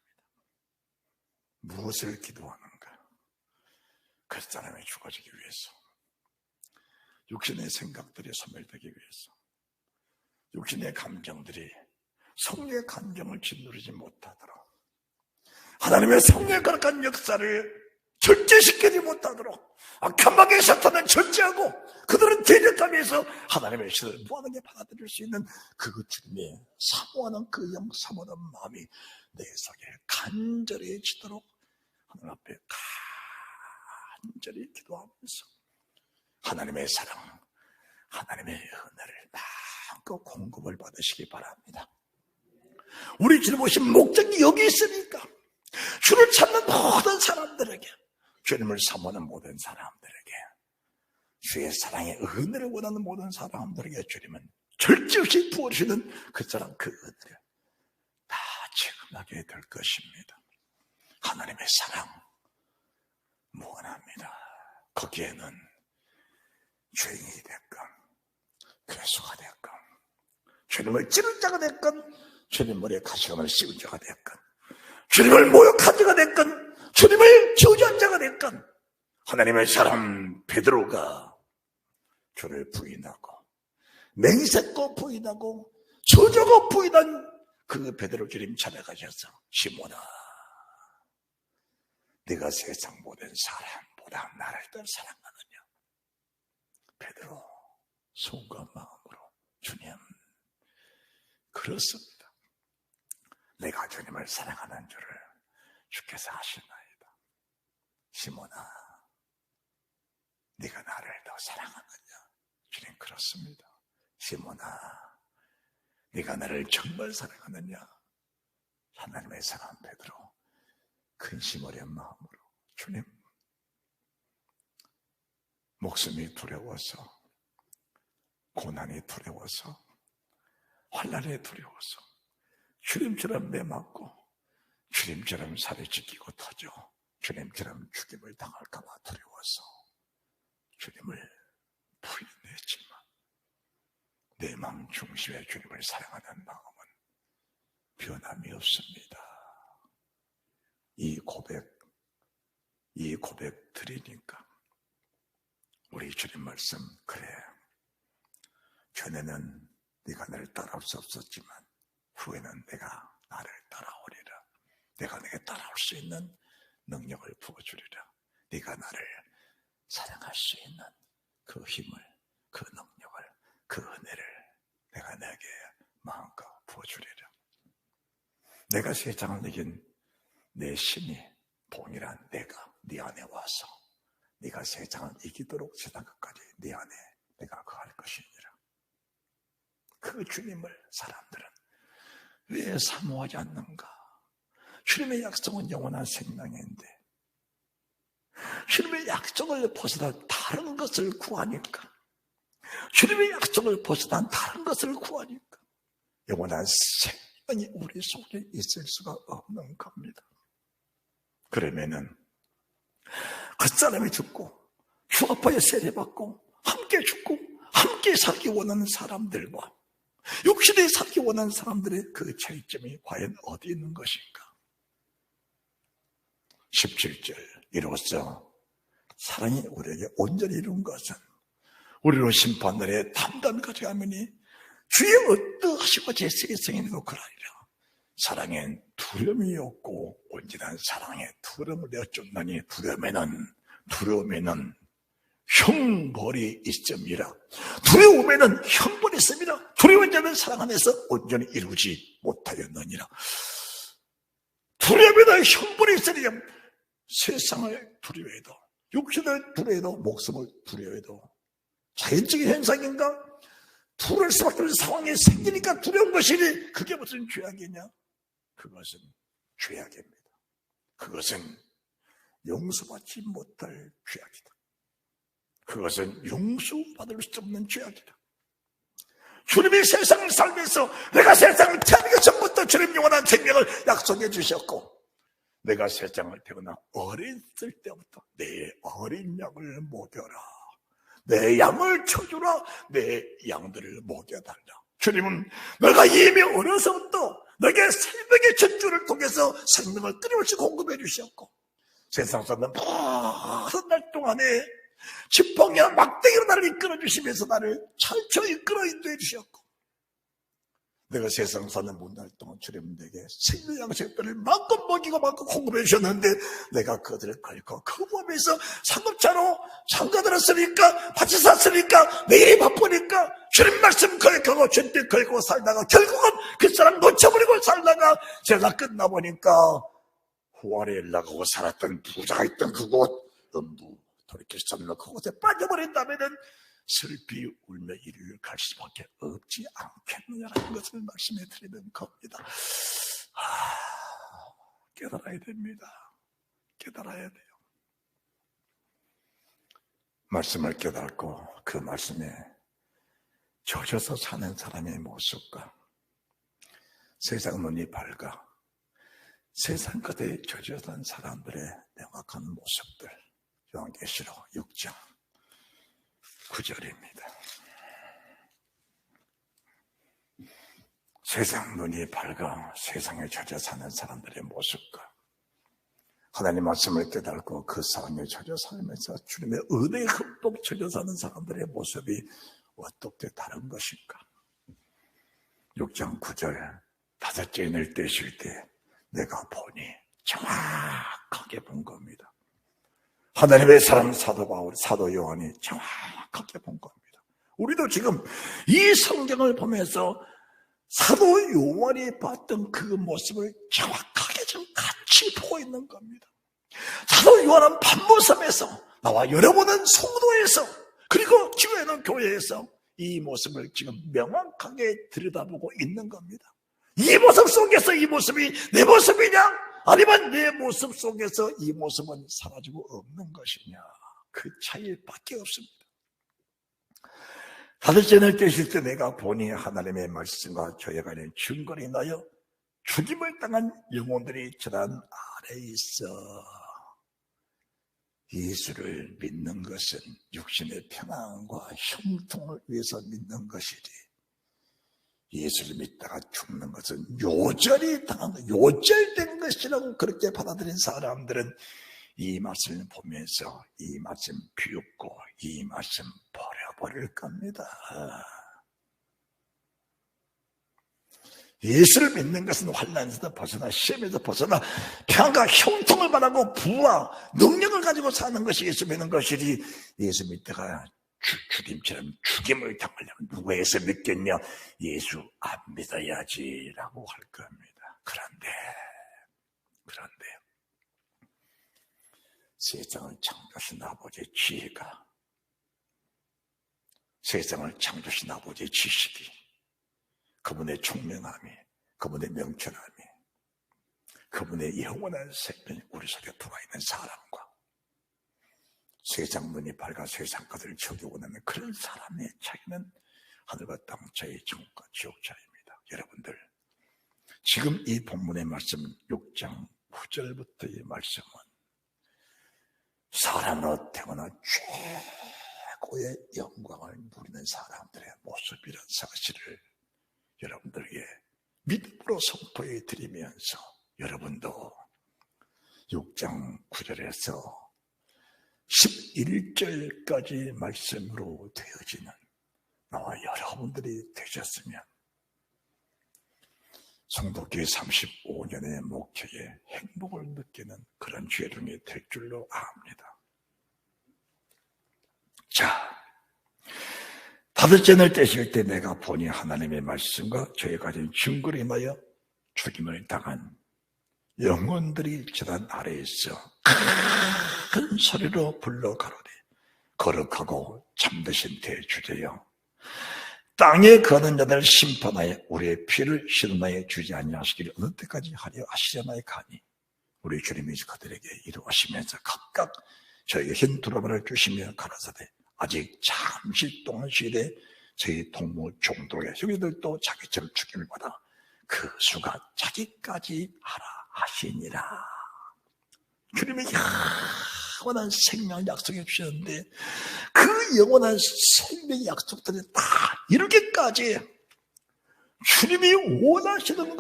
무엇을 기도하는가? 그 사람이 죽어지기 위해서, 육신의 생각들이 소멸되기 위해서, 육신의 감정들이 성령의 감정을 짓누르지 못하도록, 하나님의 성령의 거룩한 역사를 절제시키지 못하도록 악한 마귀의 사탄은 절제하고 그들은 대적하면서 하나님의 신을 무한하게 받아들일 수 있는 그 주님의 사모하는 그 사모하는 마음이 내 속에 간절히 지도록 하나님 앞에 간절히 기도하면서 하나님의 사랑, 하나님의 은혜를 마음껏 공급을 받으시기 바랍니다. 우리 주님 오신 목적이 여기 있으니까 주를 찾는 모든 사람들에게, 주님을 사모하는 모든 사람들에게, 주의 사랑의 은혜를 원하는 모든 사람들에게 주님은 절제 없이 부어주시는 그 사랑, 그 은혜를 다 체험하게 될 것입니다. 하나님의 사랑 무한합니다. 거기에는 죄인이 됐건 괴수가 됐건 주님을 찌른 자가 됐건 주님 머리에 가시관을 씌운 자가 됐건 주님을 모욕한 자가 됐건 주님을 저주한 자가 됐건 하나님의 사람 베드로가 주를 부인하고 맹세코 부인하고 저주고 부인한 그 베드로 주님 찾아가셔서 시몬아, 네가 세상 모든 사람보다 나를 더 사랑하느냐? 베드로 손과 마음으로 주님 그렇습니다. 내가 주님을 사랑하는 줄을 주께서 아시나이다. 시몬아, 네가 나를 더 사랑하느냐? 주님 그렇습니다. 시몬아, 네가 나를 정말 사랑하느냐? 하나님의 사랑 베드로 근심 어린 마음으로 주님, 목숨이 두려워서, 고난이 두려워서, 환난이 두려워서 주님처럼 매맞고 주님처럼 살이 찢기고 터져 주님처럼 죽임을 당할까 봐 두려워서 주님을 부인했지만 내 마음 중심에 주님을 사랑하는 마음은 변함이 없습니다. 이 고백 드리니까 우리 주님 말씀, 그래, 전에는 네가 나를 따라올 수 없었지만 후에는 내가 나를 따라오리라. 내가 내게 따라올 수 있는 능력을 부어주리라. 네가 나를 사랑할 수 있는 그 힘을, 그 능력을, 그 은혜를 내가 내게 마음껏 부어주리라. 내가 세상을 이긴 내 신이 동일한 내가 네 안에 와서 네가 세상을 이기도록 세상 끝까지 네 안에 내가 거할 것이니라. 그 주님을 사람들은 왜 사모하지 않는가? 주님의 약속은 영원한 생명인데 주님의 약속을 벗어나 다른 것을 구하니까, 주님의 약속을 벗어나 다른 것을 구하니까 영원한 생명이 우리 속에 있을 수가 없는 겁니다. 그러면은 그 사람이 죽고 주 아파에 세례받고 함께 죽고 함께 살기 원하는 사람들과 육신에 살기 원하는 사람들의 그 차이점이 과연 어디 있는 것인가? 17절, 이로써 사랑이 우리에게 온전히 이룬 것은 우리로 심판날에 담담히 가져가면이 주의 어떠하시고 제 세상에도 그러하리라. 사랑엔 두려움이 없고 온전한 사랑에 두려움을 내어쫓나니 두려움에는 형벌이 있음이라. 두려움에는 형벌이 있음이라. 두려운 자는 사랑 안에서 온전히 이루지 못하였느니라. 두려움에는 형벌이 있으리라. 세상을 두려워해도, 육신을 두려워해도, 목숨을 두려워해도 자연적인 현상인가? 두려울 수밖에 없는 상황이 생기니까 두려운 것이니 그게 무슨 죄악이냐? 그것은 죄악입니다. 그것은 용서받지 못할 죄악이다. 그것은 용서받을 수 없는 죄악이다. 주님이 세상을 살면서 내가 세상을 태어나기 전부터 주님 영원한 생명을 약속해 주셨고, 내가 세상을 태어나 어렸을 때부터 내 어린 양을 먹여라, 내 양을 쳐주라, 내 양들을 먹여달라. 주님은 내가 이미 어려서부터 내게 생명의 젖줄을 통해서 생명을 끊임없이 공급해 주셨고, 세상 사는 모든 날 동안에 지팡이와 막대기로 나를 이끌어 주시면서 나를 철저히 이끌어 인도해 주셨고, 내가 세상 사는 모든 날 동안 주님 내게 생명의 양식들을 마음껏 먹이고 마음껏 공급해 주셨는데, 내가 그들을 걸고 그 법에서 상급자로 장가들었으니까, 같이 샀으니까, 매일이 바쁘니까 주님 말씀 걸고 주님 걸고 살다가 결국은 그 사람 놓쳐버리고 살다가 제가 끝나보니까 후아리에 나가고 살았던 부자가 있던 그곳, 돌이킬 수 없는 그곳에 빠져버린다면은 슬피 울며 이리를 갈 수밖에 없지 않겠느냐라는 것을 말씀해 드리는 겁니다. 깨달아야 됩니다. 깨달아야 돼요. 말씀을 깨닫고 그 말씀에 젖어서 사는 사람의 모습과 세상 눈이 밝아 세상 끝에 젖어 산 사람들의 명확한 모습들, 요한계시록 6장 9절입니다. 세상 눈이 밝아 세상에 젖어 사는 사람들의 모습과 하나님 말씀을 깨닫고 그 사랑에 젖어 살면서 주님의 은혜에 흠뻑 젖어 사는 사람들의 모습이 어떻게 다른 것인가? 6장 9절, 다섯째 인을 떼실 때 내가 보니 정확하게 본 겁니다. 하나님의 사랑 사도 바울, 사도 요한이 정확하게 본 겁니다. 우리도 지금 이 성경을 보면서 사도 요한이 봤던 그 모습을 정확하게 지금 같이 보고 있는 겁니다. 사도 요한은 반모섬에서, 나와 여러분은 성도에서, 그리고 지구에는 교회에서 이 모습을 지금 명확하게 들여다보고 있는 겁니다. 이 모습 속에서 이 모습이 내 모습이냐? 아니면 내 모습 속에서 이 모습은 사라지고 없는 것이냐? 그 차이밖에 없습니다. 다섯째 날 떼실 때 내가 보니 하나님의 말씀과 저희가 있는 증거로 인하여 죽임을 당한 영혼들이 저단 아래에 있어. 예수를 믿는 것은 육신의 평안과 형통을 위해서 믿는 것이지, 예수를 믿다가 죽는 것은 요절이 당한 것, 요절된 것이라고 그렇게 받아들인 사람들은 이 말씀을 보면서 이 말씀 비웃고 이 말씀 버려버릴 겁니다. 예수를 믿는 것은 환난에서 벗어나 시험에서 벗어나 평안과 형통을 바라고 부와 능력을 가지고 사는 것이 예수 믿는 것이지, 예수 믿다가 주님처럼 죽임을 당하려면 누가 예수 믿겠냐? 예수 안 믿어야지 라고 할 겁니다. 그런데 세상을 창조하신 아버지의 지혜가, 세상을 창조하신 아버지의 지식이, 그분의 총명함이, 그분의 명철함이, 그분의 영원한 생명이 우리 속에 들어있는 사람과 세상 눈이 밝아 세상 것을 지우기 원하는 그런 사람의 차이는 하늘과 땅 차이, 천국과 지옥 차이입니다. 여러분들, 지금 이 본문의 말씀 6장 9절부터의 말씀은 사람으로 태어나 최고의 영광을 누리는 사람들의 모습이란 사실을 여러분들에게 믿음으로 선포해 드리면서, 여러분도 6장 9절에서 11절까지 말씀으로 되어지는 나와 여러분들이 되셨으면 성도교회 35년의 목회에 행복을 느끼는 그런 죄중이 될 줄로 압니다. 자, 다섯째 날 떼실 때 내가 보니 하나님의 말씀과 저희 가진 증거로 인하여 죽임을 당한 영혼들이 제단 아래에서 큰 소리로 불러 가로되 거룩하고 참되신 대주제여, 땅에 거는 자들 심판하여 우리의 피를 실험하여 주지 아니하시기를 어느 때까지 하려 하시려나이까니, 우리 주님이 그들에게 이루어하시면서 각각 저에게 흰 두루마리를 주시며 가라사대 아직 잠시 동안 쉬되 저희 동무 종독의 형제들도 자기처럼 죽임을 받아 그 수가 자기까지 하라 하시니라. 주님이 영원한 생명 약속해 주셨는데 그 영원한 생명의 약속들을 다 이루기까지 주님이 원하시는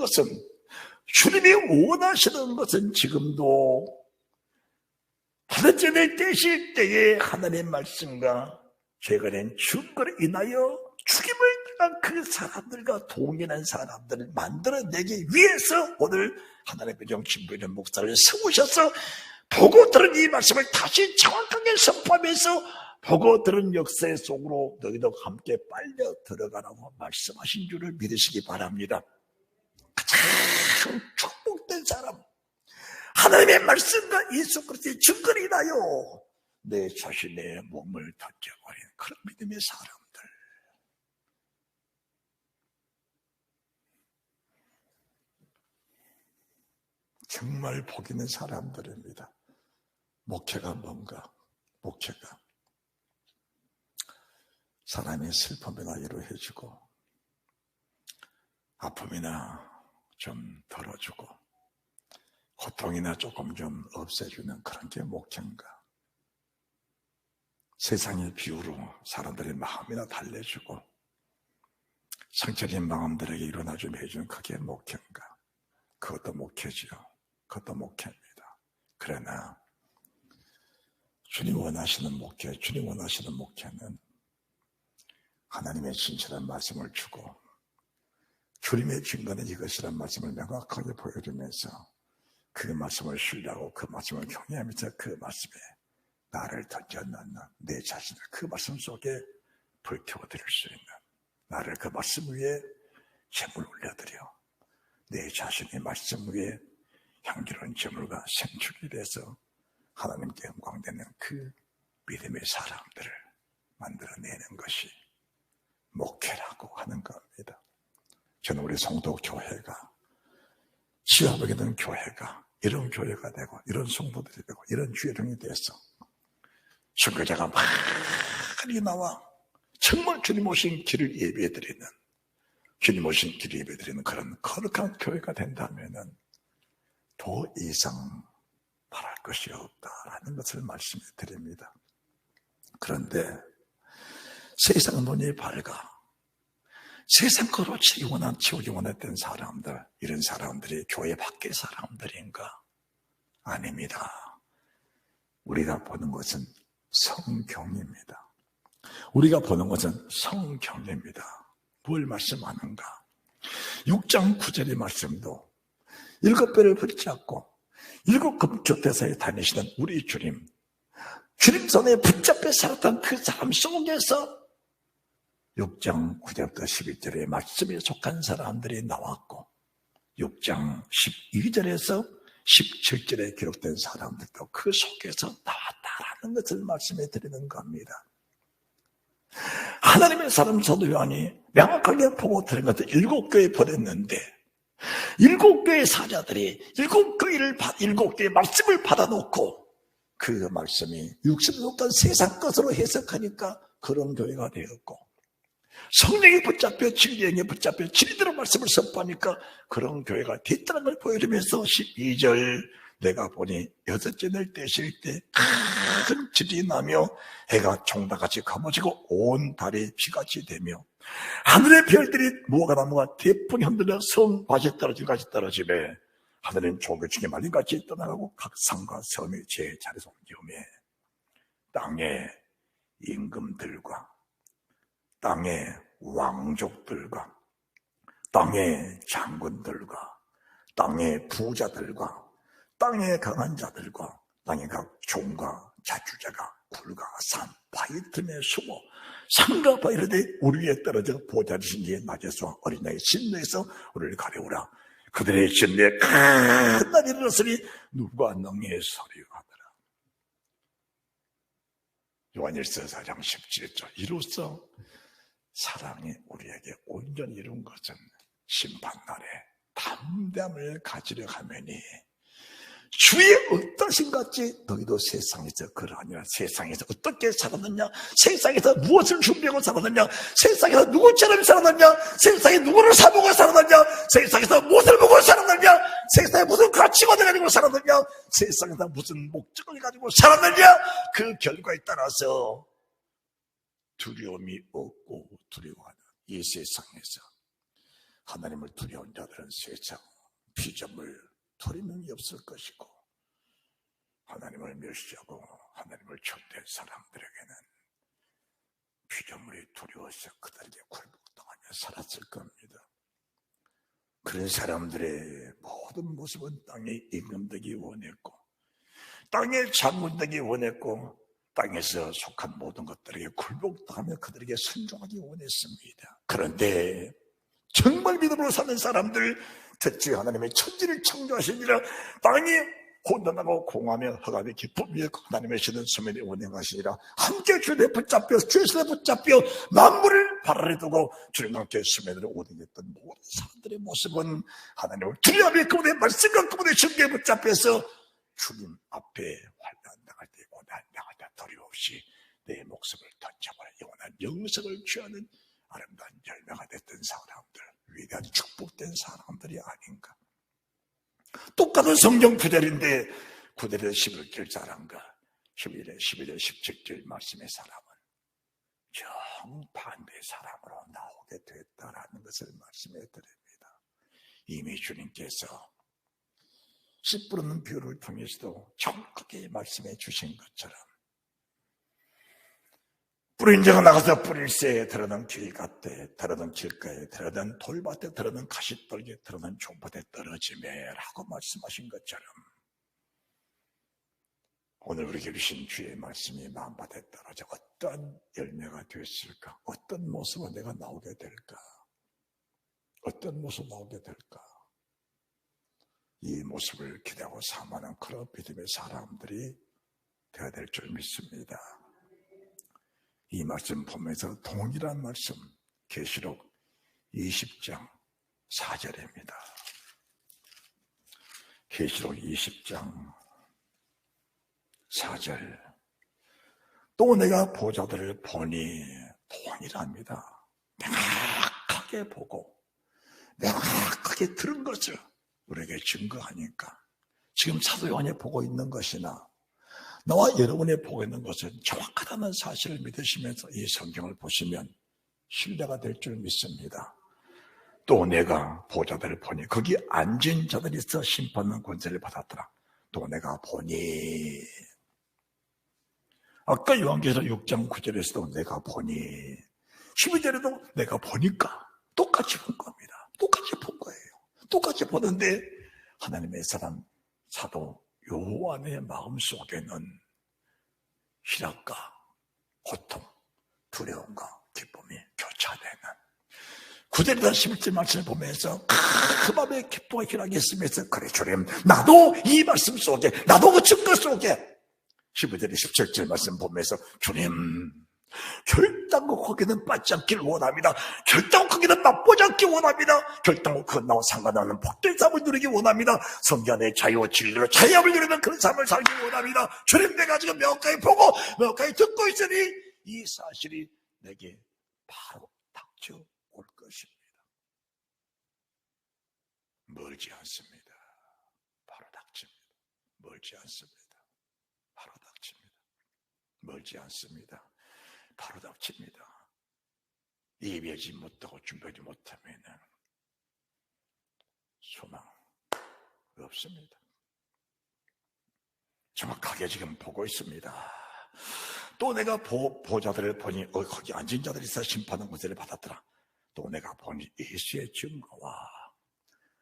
것은 지금도 다섯째 날 떼실 때에 하나님의 말씀과 죄가 된 증거로 인하여 죽임을 당한 그 사람들과 동일한 사람들을 만들어내기 위해서 오늘 하나님의 정신부의 목사를 세우셔서 보고 들은 이 말씀을 다시 정확하게 선포하면서 보고 들은 역사 속으로 너희도 함께 빨려 들어가라고 말씀하신 줄을 믿으시기 바랍니다. 가장 축복된 사람, 하나님의 말씀과 예수 그리스도의 증거로 인하여 내 자신의 몸을 던져버린 그런 믿음의 사람들, 정말 복 있는 사람들입니다. 목회가 뭔가? 목회가 사람의 슬픔이나 위로해주고 아픔이나 좀 덜어주고 고통이나 조금 좀 없애주는 그런 게 목회인가? 세상의 비유로 사람들의 마음이나 달래주고 상처진 마음들에게 일어나 좀 해주는 그게 목회인가? 그것도 목회지요. 그것도 목회입니다. 그러나 주님 원하시는 목회는 하나님의 진실한 말씀을 주고 주님의 증거는 이것이란 말씀을 명확하게 보여주면서 그 말씀을 신뢰하고 그 말씀을 경외하면서 그 말씀에 나를 던져넣는 내 자신을 그 말씀 속에 불태워드릴 수 있는, 나를 그 말씀 위에 제물 올려드려 내 자신의 말씀 위에 향기로운 제물과 생축이 돼서 하나님께 영광되는 그 믿음의 사람들을 만들어내는 것이 목회라고 하는 겁니다. 저는 우리 성도 교회가, 지화하게 된 교회가 이런 교회가 되고 이런 성도들이 되고 이런 주의종이 돼서 선교자가 많이 나와 정말 주님 오신 길을 예배드리는, 주님 오신 길을 예배드리는 그런 거룩한 교회가 된다면 더 이상 바랄 것이 없다라는 것을 말씀해 드립니다. 그런데 세상 눈이 밝아 세상 거로 치우기 원했던 사람들, 이런 사람들이 교회 밖의 사람들인가? 아닙니다. 우리가 보는 것은 성경입니다. 우리가 보는 것은 성경입니다. 뭘 말씀하는가? 6장 9절의 말씀도 7배를 붙잡고 7금교대사에 다니시던 우리 주님 손에 붙잡혀 살았던 그 사람 속에서 6장 9절부터 11절의 말씀에 속한 사람들이 나왔고 6장 12절에서 17절에 기록된 사람들도 그 속에서 나왔다라는 것을 말씀해 드리는 겁니다. 하나님의 사람 사도 요한이 명확하게 보고 들은 것을 7교회 보냈는데 7교회 사자들이 7교회의 말씀을 받아놓고 그 말씀이 60년간 세상 것으로 해석하니까 그런 교회가 되었고, 성령이 붙잡혀 진리에 붙잡혀 진리대로 말씀을 선포하니까 그런 교회가 됐다는 걸 보여주면서 12절 내가 보니 여섯째 날 떼실 때 큰 질이 나며 해가 종다같이 검어지고 온 달이 피같이 되며 하늘의 별들이 무화과나무가 대풍이 흔들려 성밭이 떨어진 같이 떨어지매 하늘은 조교층에 말린 같이 떠나가고 각 산과 섬이 제 자리에서 옮기오매 땅의 임금들과 땅의 왕족들과 땅의 장군들과 땅의 부자들과 땅의 강한 자들과 땅의 각 종과 자주자가 굴과 산 바위 틈에 숨어 산과 바위를 대 우리 위에 떨어져 보좌리신 이의 낮에서 어린 나의 진노에서 우리를 가려우라. 그들의 진노에 큰 날이 일어났으니 누가 능히 서리하더라. 요한일서 4장 17절. 이로써 사랑이 우리에게 온전히 이룬 것은 심판날에 담대함을 가지려 하매니 주의 어떠신 같이 너희도 세상에서 그러하니라. 세상에서 어떻게 살았느냐, 세상에서 무엇을 준비하고 살았느냐, 세상에서 누구처럼 살았느냐, 세상에 누구를 사보고 살았느냐, 세상에서 무엇을 보고 살았느냐, 세상에 무슨 가치관을 가지고 살았느냐, 세상에서 무슨 목적을 가지고 살았느냐, 그 결과에 따라서 두려움이 없고 두려워하는 이 세상에서 하나님을 두려운 자들은 세상 피조물 두려움이 없을 것이고, 하나님을 멸시하고 하나님을 쫓는 사람들에게는 피조물이 두려워서 그들에게 굴복당하며 살았을 겁니다. 그런 사람들의 모든 모습은 땅의 임금되기 원했고, 땅의 장군되기 원했고, 땅에서 속한 모든 것들에게 굴복당하며 그들에게 순종하기 원했습니다. 그런데 정말 믿음으로 사는 사람들, 특히 하나님의 천지를 창조하시니라, 땅이 혼돈하고 공하며 허감이 기쁨 위에 하나님의 시는 수면에 운행하시니라, 함께 주에 붙잡혀 주의 손에 붙잡혀 만물을 발 아래 두고 주님과 함께 수면으로 운행했던 모든 사람들의 모습은 하나님을 두려워하며 그분의 말씀과 그분의 증거에 붙잡혀서 주님 앞에 환난당할 때 고난당할 때 두려움 없이 내 목숨을 던져버려 영원한 영생을 취하는 아름다운 열매가 됐던 사람들, 위대한 축복된 사람들이 아닌가. 똑같은 성경 구절인데 9절에 11절 사람과 11절 17절 말씀의 사람은 정반대의 사람으로 나오게 됐다라는 것을 말씀해 드립니다. 이미 주님께서 씨 뿌리는 비유를 통해서도 정확하게 말씀해 주신 것처럼 뿌린 자가 나가서 뿌릴새에 들어는 길 같대, 들어는 길가에, 들어는 돌밭에, 들어는 가시떨기에, 들어는 종밭에 떨어지매 라고 말씀하신 것처럼 오늘 우리에게 주신 주의 말씀이 마음밭에 떨어져 어떤 열매가 됐을까? 어떤 모습으로 내가 나오게 될까? 어떤 모습으로 나오게 될까? 이 모습을 기대하고 사모하는 그런 믿음의 사람들이 되어야 될 줄 믿습니다. 이 말씀 보면서 동일한 말씀, 계시록 20장 4절입니다. 계시록 20장 4절. 또 내가 보좌들을 보니, 동일합니다. 명확하게 보고 명확하게 들은 것을 우리에게 증거하니까 지금 사도 요한이 보고 있는 것이나 나와 여러분이 보고 있는 것은 정확하다는 사실을 믿으시면서 이 성경을 보시면 신뢰가 될 줄 믿습니다. 또 내가 보좌들을 보니 거기 앉은 자들이 있어 심판하는 권세를 받았더라. 또 내가 보니, 아까 요한계시록 6장 9절에서도 내가 보니, 12절에도 내가 보니까 똑같이 본 겁니다. 똑같이 본 거예요. 똑같이 보는데 하나님의 사람 사도 요한의 마음속에는 희락과 고통, 두려움과 기쁨이 교차되는 9절에서 11절 말씀을 보면서 그 밤에 기뻐 희락이 있으면서 그래 주님 나도 이 말씀 속에 나도 그 증거 속에 15절에 17절 말씀 보면서 주님 결단코 거기는 빠지지 않기를 원합니다. 결단코 거기는 맛보지 않기 원합니다. 결단코 그 나와 상관없는 복된 삶을 누리기 원합니다. 성경 안에 자유와 진리로 자유함을 누리는 그런 삶을 살기 원합니다. 주님 내가 지금 명확하게 보고 명확하게 듣고 있으니 이 사실이 내게 바로 닥쳐 올 것입니다. 멀지 않습니다. 바로 닥칩니다. 멀지 않습니다. 바로 닥칩니다. 멀지 않습니다. 바로 닥칩니다. 예비하지 못하고 준비하지 못하면 소망 없습니다. 정확하게 지금 보고 있습니다. 또 내가 보자들을 보니 거기 앉은 자들이 있어 심판의 문제를 받았더라. 또 내가 보니 예수의 증거와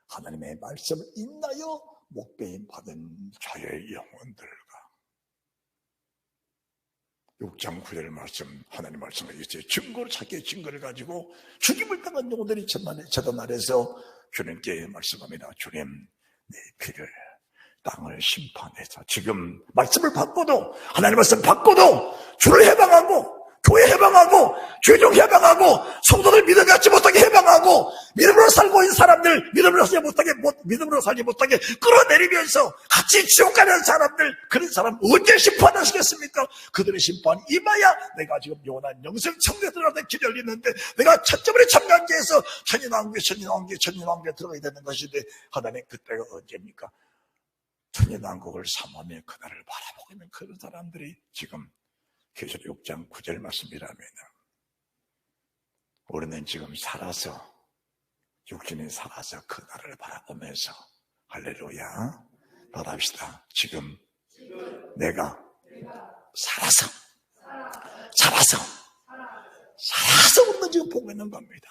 하나님의 말씀을 인하여 목배임 받은 자의 영혼들과 6장 9절 말씀 하나님 말씀을 예수의 증거로 자기의 증거를 가지고 죽임을 당한 영혼들이 제단 아래서 주님께 말씀합니다. 주님 내 피를 땅을 심판해서 지금 말씀을 받고도 하나님 말씀 받고도 주를 해방하고 교회 해방하고 죄종 해방하고 성도들 믿음 갖지 못하게 해방하고 믿음으로 살고 있는 사람들 믿음으로 살지 못하게 끌어내리면서 같이 지옥 가는 사람들 그런 사람 언제 심판하시겠습니까? 그들의 심판 임하야 내가 지금 영원한 영생 천국에 들어가는 길이 열리는데 내가 첫째번에 참관계에서 천년왕국에 들어가야 되는 것인데 하나님 그때가 언제입니까? 천년왕국을 삼하며 그날을 바라보고 있는 그런 사람들이 지금 계시록 6장 9절 말씀이라면 우리는 지금 살아서 육신이 살아서 그날을 바라보면서 할렐루야 받합시다. 지금 내가 살아서 우리는 지금 보고 있는 겁니다.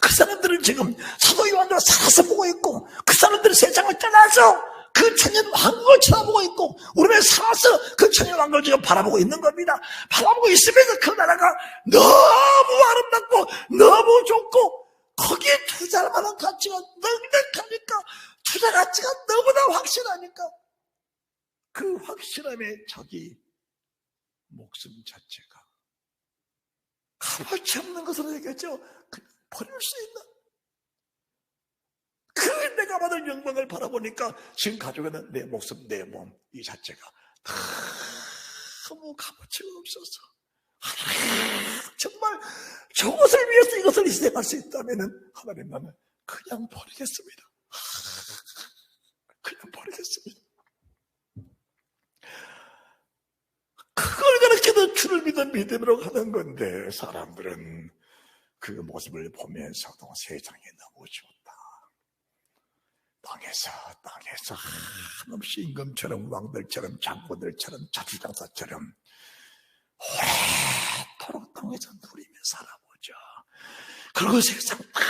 그 사람들은 지금 사도 요한도 살아서 보고 있고 그 사람들은 세상을 떠나서 그 천년 왕국을 쳐다보고 있고 우리는 살아서 그 천년 왕국을 지금 바라보고 있는 겁니다. 바라보고 있으면서 그 나라가 너무 아름답고 너무 좋고 거기에 투자할 만한 가치가 넉넉하니까 투자 가치가 너무나 확실하니까 그 확실함에 자기 목숨 자체가 값어치 없는 것으로 얘기했죠. 버릴 수 있는 그 내가 받을 영광을 바라보니까 지금 가지고 있는 내 목숨, 내 몸 이 자체가 너무 값어치가 없어서 정말 저것을 위해서 이것을 희생할 수 있다면 하나님 나는 그냥 버리겠습니다. 그냥 버리겠습니다. 그걸 그렇게도 주를 믿는 믿음으로 하는 건데 사람들은 그 모습을 보면서도 세상이 너무 좋다. 땅에서 한없이 임금처럼 왕들처럼 장군들처럼 자주장사처럼 오래도록 땅에서 누리며 살아보죠. 그리고 세상 다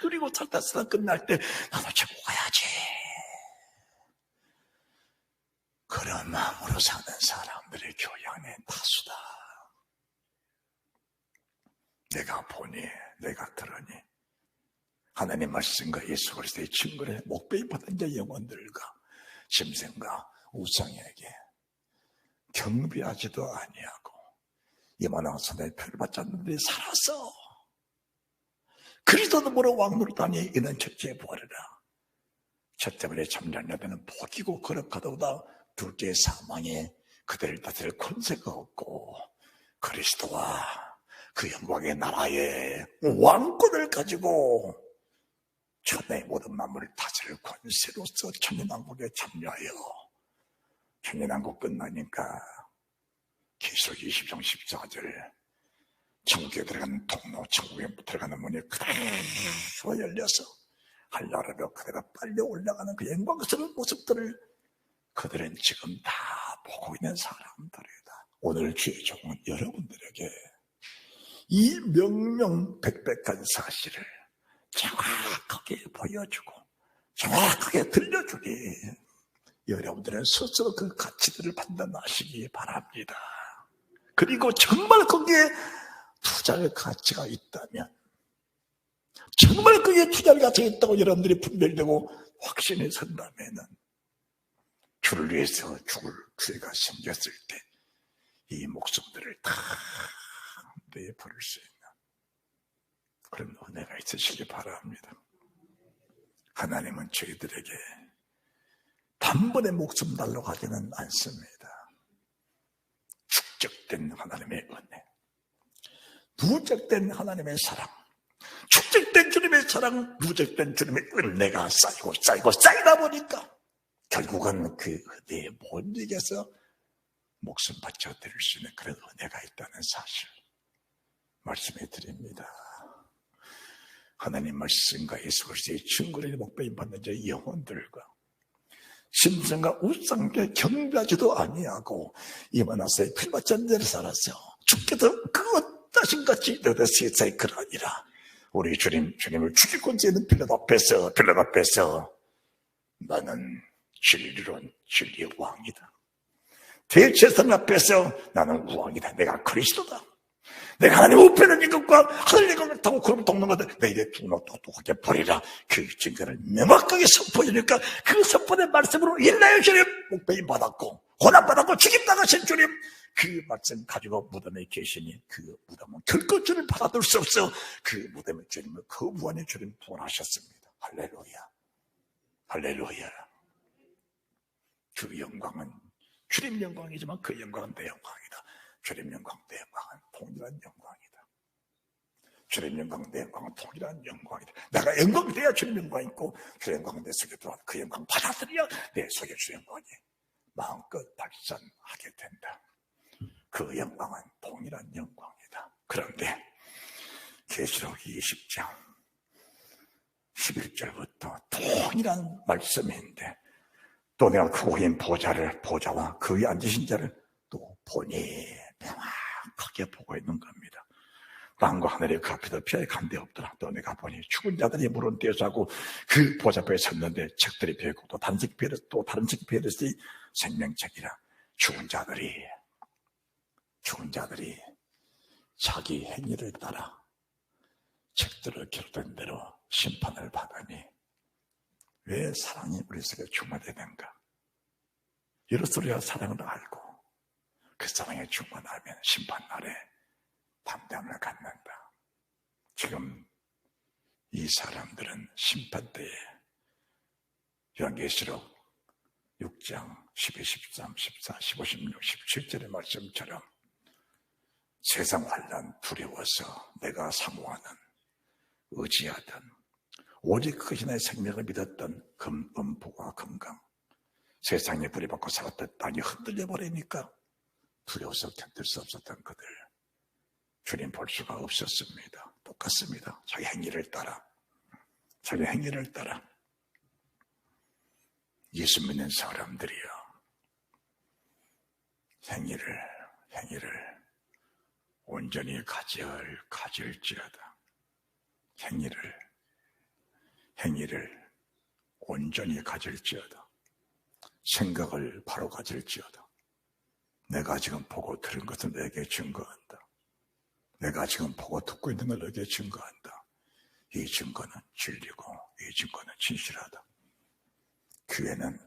누리고 살다 끝날 때 나도 저거 가야지. 그런 마음으로 사는 사람들의 교회 안에 다수다. 내가 보니 내가 들으니 하나님 말씀과 예수 그리스도의 증거를 목배임 받은 자 영혼들과 짐승과 우상에게 경배하지도 아니하고 이만한 선의 표를 받지 않는데 살아서 그리스도는 뭐로 왕노릇하니 이는 첫째 부활이라. 첫째번에 참전자들은 복이고 거룩하도다. 둘째 사망에 그들을 다스릴 권세가 없고 그리스도와 그 영광의 나라의 왕권을 가지고 천하의 모든 만물을 다스릴 권세로서 천년왕국에 참여하여 천년왕국 끝나니까 계시록 20장 14절 천국에 들어가는 통로, 천국에 들어가는 문이 그대로 열려서 한나라로 그대로 빨리 올라가는 그 영광스러운 모습들을 그들은 지금 다 보고 있는 사람들이다. 오늘 주의 종은 여러분들에게 이 명명백백한 사실을 정확하게 보여주고 정확하게 들려주니 여러분들은 스스로 그 가치들을 판단하시기 바랍니다. 그리고 정말 거기에 투자할 가치가 있다면 정말 그게 투자를 가치가 있다고 여러분들이 분별되고 확신이 선다면은 주를 위해서 죽을 기회가 생겼을 때 이 목숨들을 다 내에 부를 수 있는 그런 은혜가 있으시기 바랍니다. 하나님은 저희들에게 단번에 목숨 달러 가지는 않습니다. 축적된 하나님의 은혜, 누적된 하나님의 사랑, 축적된 주님의 사랑, 누적된 주님의 은혜가 쌓이고 쌓이다 보니까 결국은 그 은혜에 못 이겨서 목숨 바쳐 드릴 수 있는 그런 은혜가 있다는 사실 말씀해 드립니다. 하나님 말씀과 예수 그리스도의 증거를 목배임 받는 자 영혼들과 심성과 우상께 경배하지도 아니하고 이만하세 필마찬 데를 살아서 주께서 그 자신같이 너의 세상에 그러하니라. 우리 주님을 죽이고 있는 필라도 앞에서 나는 진리의 왕이다. 대제사장 앞에서 나는 왕이다. 내가 그리스도다. 내가 하나님 우편의 이것과 하늘의 것을 타고 구름을 돕는 것을 너희들 죽노 똑똑하게 버리라. 그 증거를 명확하게 선포해주니까 그 선포된 말씀으로 인라의 주님 목배임 받았고 고난받았고 죽임당하신 주님 그 말씀 가지고 무덤에 계시니 그 무덤은 결코 주님 받아들 수 없어. 그 무덤의 주님을 거부하니 주님 부활하셨습니다. 할렐루야, 할렐루야. 그 영광은 주님 영광이지만 그 영광은 내 영광이다. 주님 영광, 내 영광은 동일한 영광이다. 주님 영광, 내 영광은 동일한 영광이다. 내가 영광이 돼야 주님 영광이 있고 주 영광은 내 속에 들어와 그 영광 받아들여야 내 속에 주 영광이 마음껏 발산하게 된다. 그 영광은 동일한 영광이다. 그런데 계시록 20장 11절부터 동일한 말씀인데 또 내가 크고 긴 보좌와 그 위에 앉으신 자를 또 보니 명확하게 보고 있는 겁니다. 땅과 하늘이 그 앞에도 피할 간데 없더라. 또 내가 보니 죽은 자들이 물은 떼서 하고 그 보좌 앞에 섰는데 책들이 비었고 또 다른 책 비었으니 생명책이라. 죽은 자들이 자기 행위를 따라 책들을 기록된 대로 심판을 받으니 왜 사랑이 우리 속에 충만되는가? 이로써 사랑을 알고 그 사랑에 충만하면 심판날에 담대함을 갖는다. 지금 이 사람들은 심판때에 요한계시록 6장 12, 13, 14, 15, 16, 17절의 말씀처럼 세상 환난 두려워서 내가 사모하는 의지하던 오직 그 신의 생명을 믿었던 음부와 금강 세상에 부려받고 살았던 땅이 흔들려 버리니까 두려워서 견딜 수 없었던 그들 주님 볼 수가 없었습니다. 똑같습니다. 자기 행위를 따라 예수 믿는 사람들이요 행위를 온전히 가질지어다. 행위를 온전히 가질지어다. 생각을 바로 가질지어다. 내가 지금 보고 들은 것을 너에게 증거한다. 내가 지금 보고 듣고 있는 걸 너에게 증거한다. 이 증거는 진리고 이 증거는 진실하다. 기회는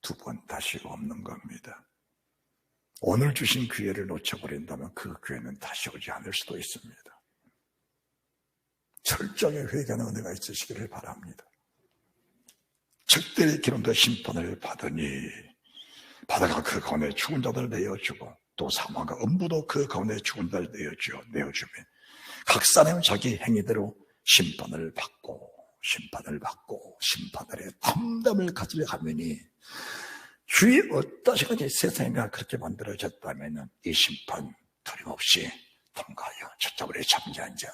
두 번 다시 없는 겁니다. 오늘 주신 기회를 놓쳐버린다면 그 기회는 다시 오지 않을 수도 있습니다. 철저하게 회개하는 은혜가 있으시기를 바랍니다. 적들의 기름도 심판을 받으니 바다가 그 가운데 죽은 자들을 내어주고 또 사망과 음부도 그 가운데 죽은 자를 내어주며 각 사람은 자기 행위대로 심판을 받고 심판들의 담담을 가지려 하느니 주의 어떠시건지 세상이가 그렇게 만들어졌다면 이 심판 틀림없이 통과하여 저쪽으로 잠잠한 자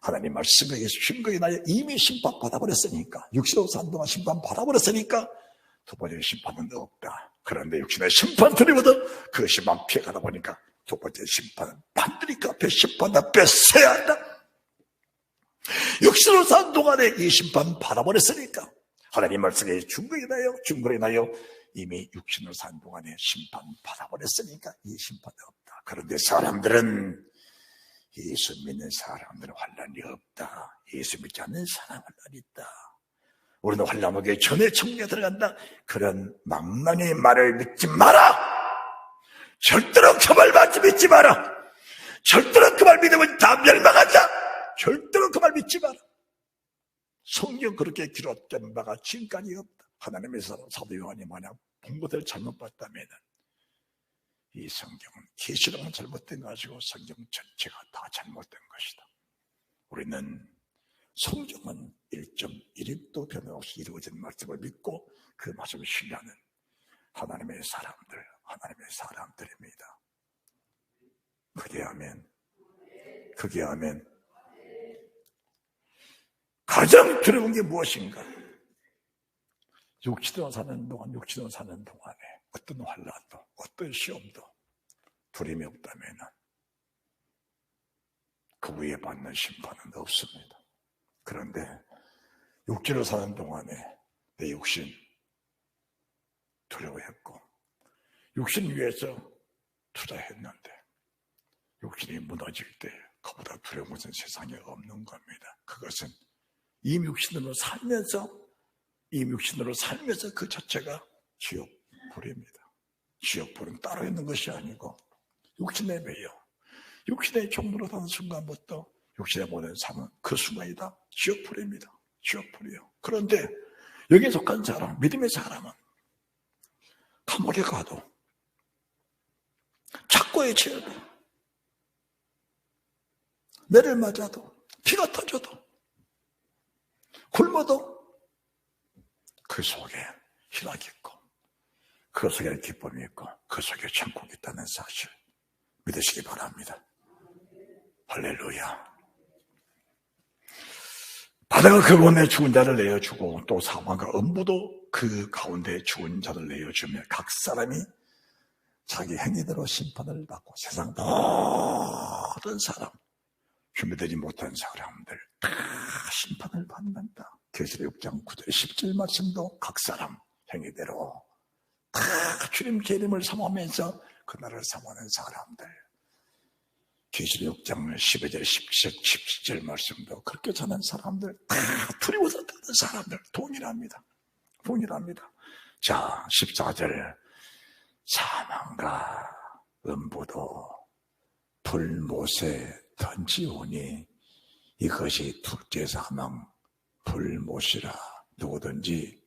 하나님 말씀에 의해서 증거에 나여 이미 심판 받아버렸으니까 육신으로 산 동안 심판 받아버렸으니까 두 번째 심판은 없다. 그런데 육신의 심판 들이거든 그 심판 피해가다 보니까 두 번째 심판은 반드시 그 앞에 심판 앞에 서야 한다. 육신으로 산 동안에 이 심판 받아버렸으니까 하나님 말씀에 증거에 나여 이미 육신으로 산 동안에 심판 받아버렸으니까 이 심판은 없다. 그런데 사람들은 예수 믿는 사람들은 환난이 없다. 예수 믿지 않는 사람은 어딨다. 우리는 환란하게 전에 천국에 들어간다. 그런 망나니의 말을 믿지 마라. 절대로 그 말 믿지 마라. 절대로 그 말 믿으면 다 멸망한다. 절대로 그 말 믿지 마라. 성경 그렇게 기록된 바가 지금까지 없다. 하나님의 사도 요한이 만약 본것을 잘못 봤다면 이 성경은 계시록은 잘못된 것이고 성경 전체가 다 잘못된 것이다. 우리는 성경은 1.1입도 변함없이 이루어진 말씀을 믿고 그 말씀을 신뢰하는 하나님의 사람들입니다. 그게 아멘. 그게 아멘. 가장 두려운 게 무엇인가? 육신으로 사는 동안에 어떤 환난도 어떤 시험도 두려움이 없다면 그 위에 받는 심판은 없습니다. 그런데 육신으로 사는 동안에 내 육신 두려워했고 육신 위해서 투자했는데 육신이 무너질 때 그보다 두려운 것은 세상에 없는 겁니다. 그것은 이 육신으로 살면서 그 자체가 지옥불입니다. 지옥불은 따로 있는 것이 아니고 육신에 매여 육신의 종로로 사는 순간부터 육신의 모든 삶은 그 순간이다. 지옥불입니다. 지옥불이요. 그런데 여기에 속한 사람, 믿음의 사람은 감옥에 가도 착고에 치여도 매를 맞아도 피가 터져도 굶어도 그 속에 희락이 있고 그 속에 기쁨이 있고 그 속에 천국이 있다는 사실 믿으시기 바랍니다. 할렐루야. 바다가 그 가운데 죽은 자를 내어주고 또 사망과 음부도 그 가운데 죽은 자를 내어주며 각 사람이 자기 행위대로 심판을 받고 세상 모든 사람 준비되지 못한 사람들 다 심판을 받는다. 계시록 6장 9절 10절 말씀도 각 사람 행위대로 다 주님 재림을 사모하면서 그날을 사모하는 사람들 계시록 6장 12절 17절 말씀도 그렇게 사는 사람들 다 두려워서 듣는 사람들 동일합니다. 자 14절 사망과 음부도 불못에 던지오니 이것이 둘째 사망 불못이라. 누구든지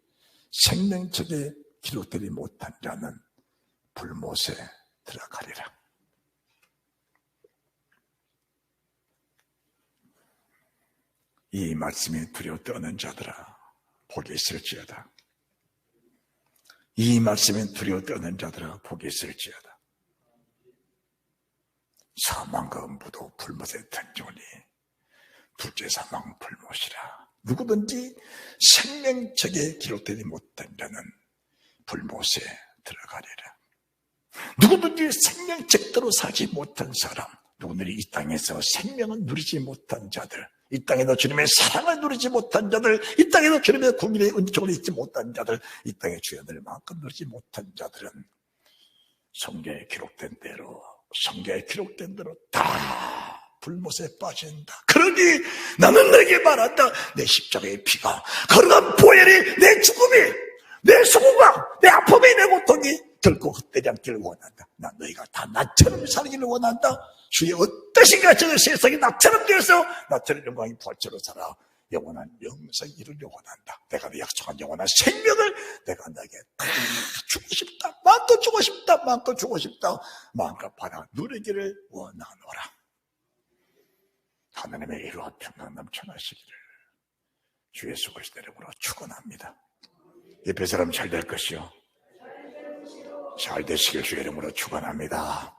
생명책에 기록되지 못한 자는 불못에 들어가리라. 이 말씀이 두려워 떠는 자들아 복이 있을지어다. 이 말씀이 두려워 떠는 자들아 복이 있을지어다. 사망과 음부도 불못에 던지오니 둘째 사망 불못이라. 누구든지 생명책에 기록되지 못한 자는 불못에 들어가리라. 누구든지 생명책대로 살지 못한 사람, 누구든지 이 땅에서 생명을 누리지 못한 자들, 이 땅에서 주님의 사랑을 누리지 못한 자들, 이 땅에서 주님의 국민의 은총을 잊지 못한 자들, 이 땅의 주연을 마음껏 누리지 못한 자들은 성경에 기록된 대로 다 불못에 빠진다. 그러니 나는 너에게 말한다. 내 십자가의 피가 거룩한 보혈이 내 죽음이 내 수고가 내 아픔이 내 고통이 결코 헛되지 않기를 원한다. 나 너희가 다 나처럼 살기를 원한다. 주의 어떠신가 저 세상에 나처럼 되어서 나처럼 영광이 부활처럼 살아 영원한 영생을 이루려 원한다. 내가 내 약속한 영원한 생명을 내가 너에게 다 주고 싶다. 마음껏 주고 싶다. 마음껏 주고 싶다. 마음껏 받아 누리기를 원하노라. 하나님의 이루와 평강 넘쳐나시기를 주 예수 그리스도 이름으로 축원합니다. 예배 사람 잘 될 것이요 잘 되시길 주의 이름으로 축원합니다.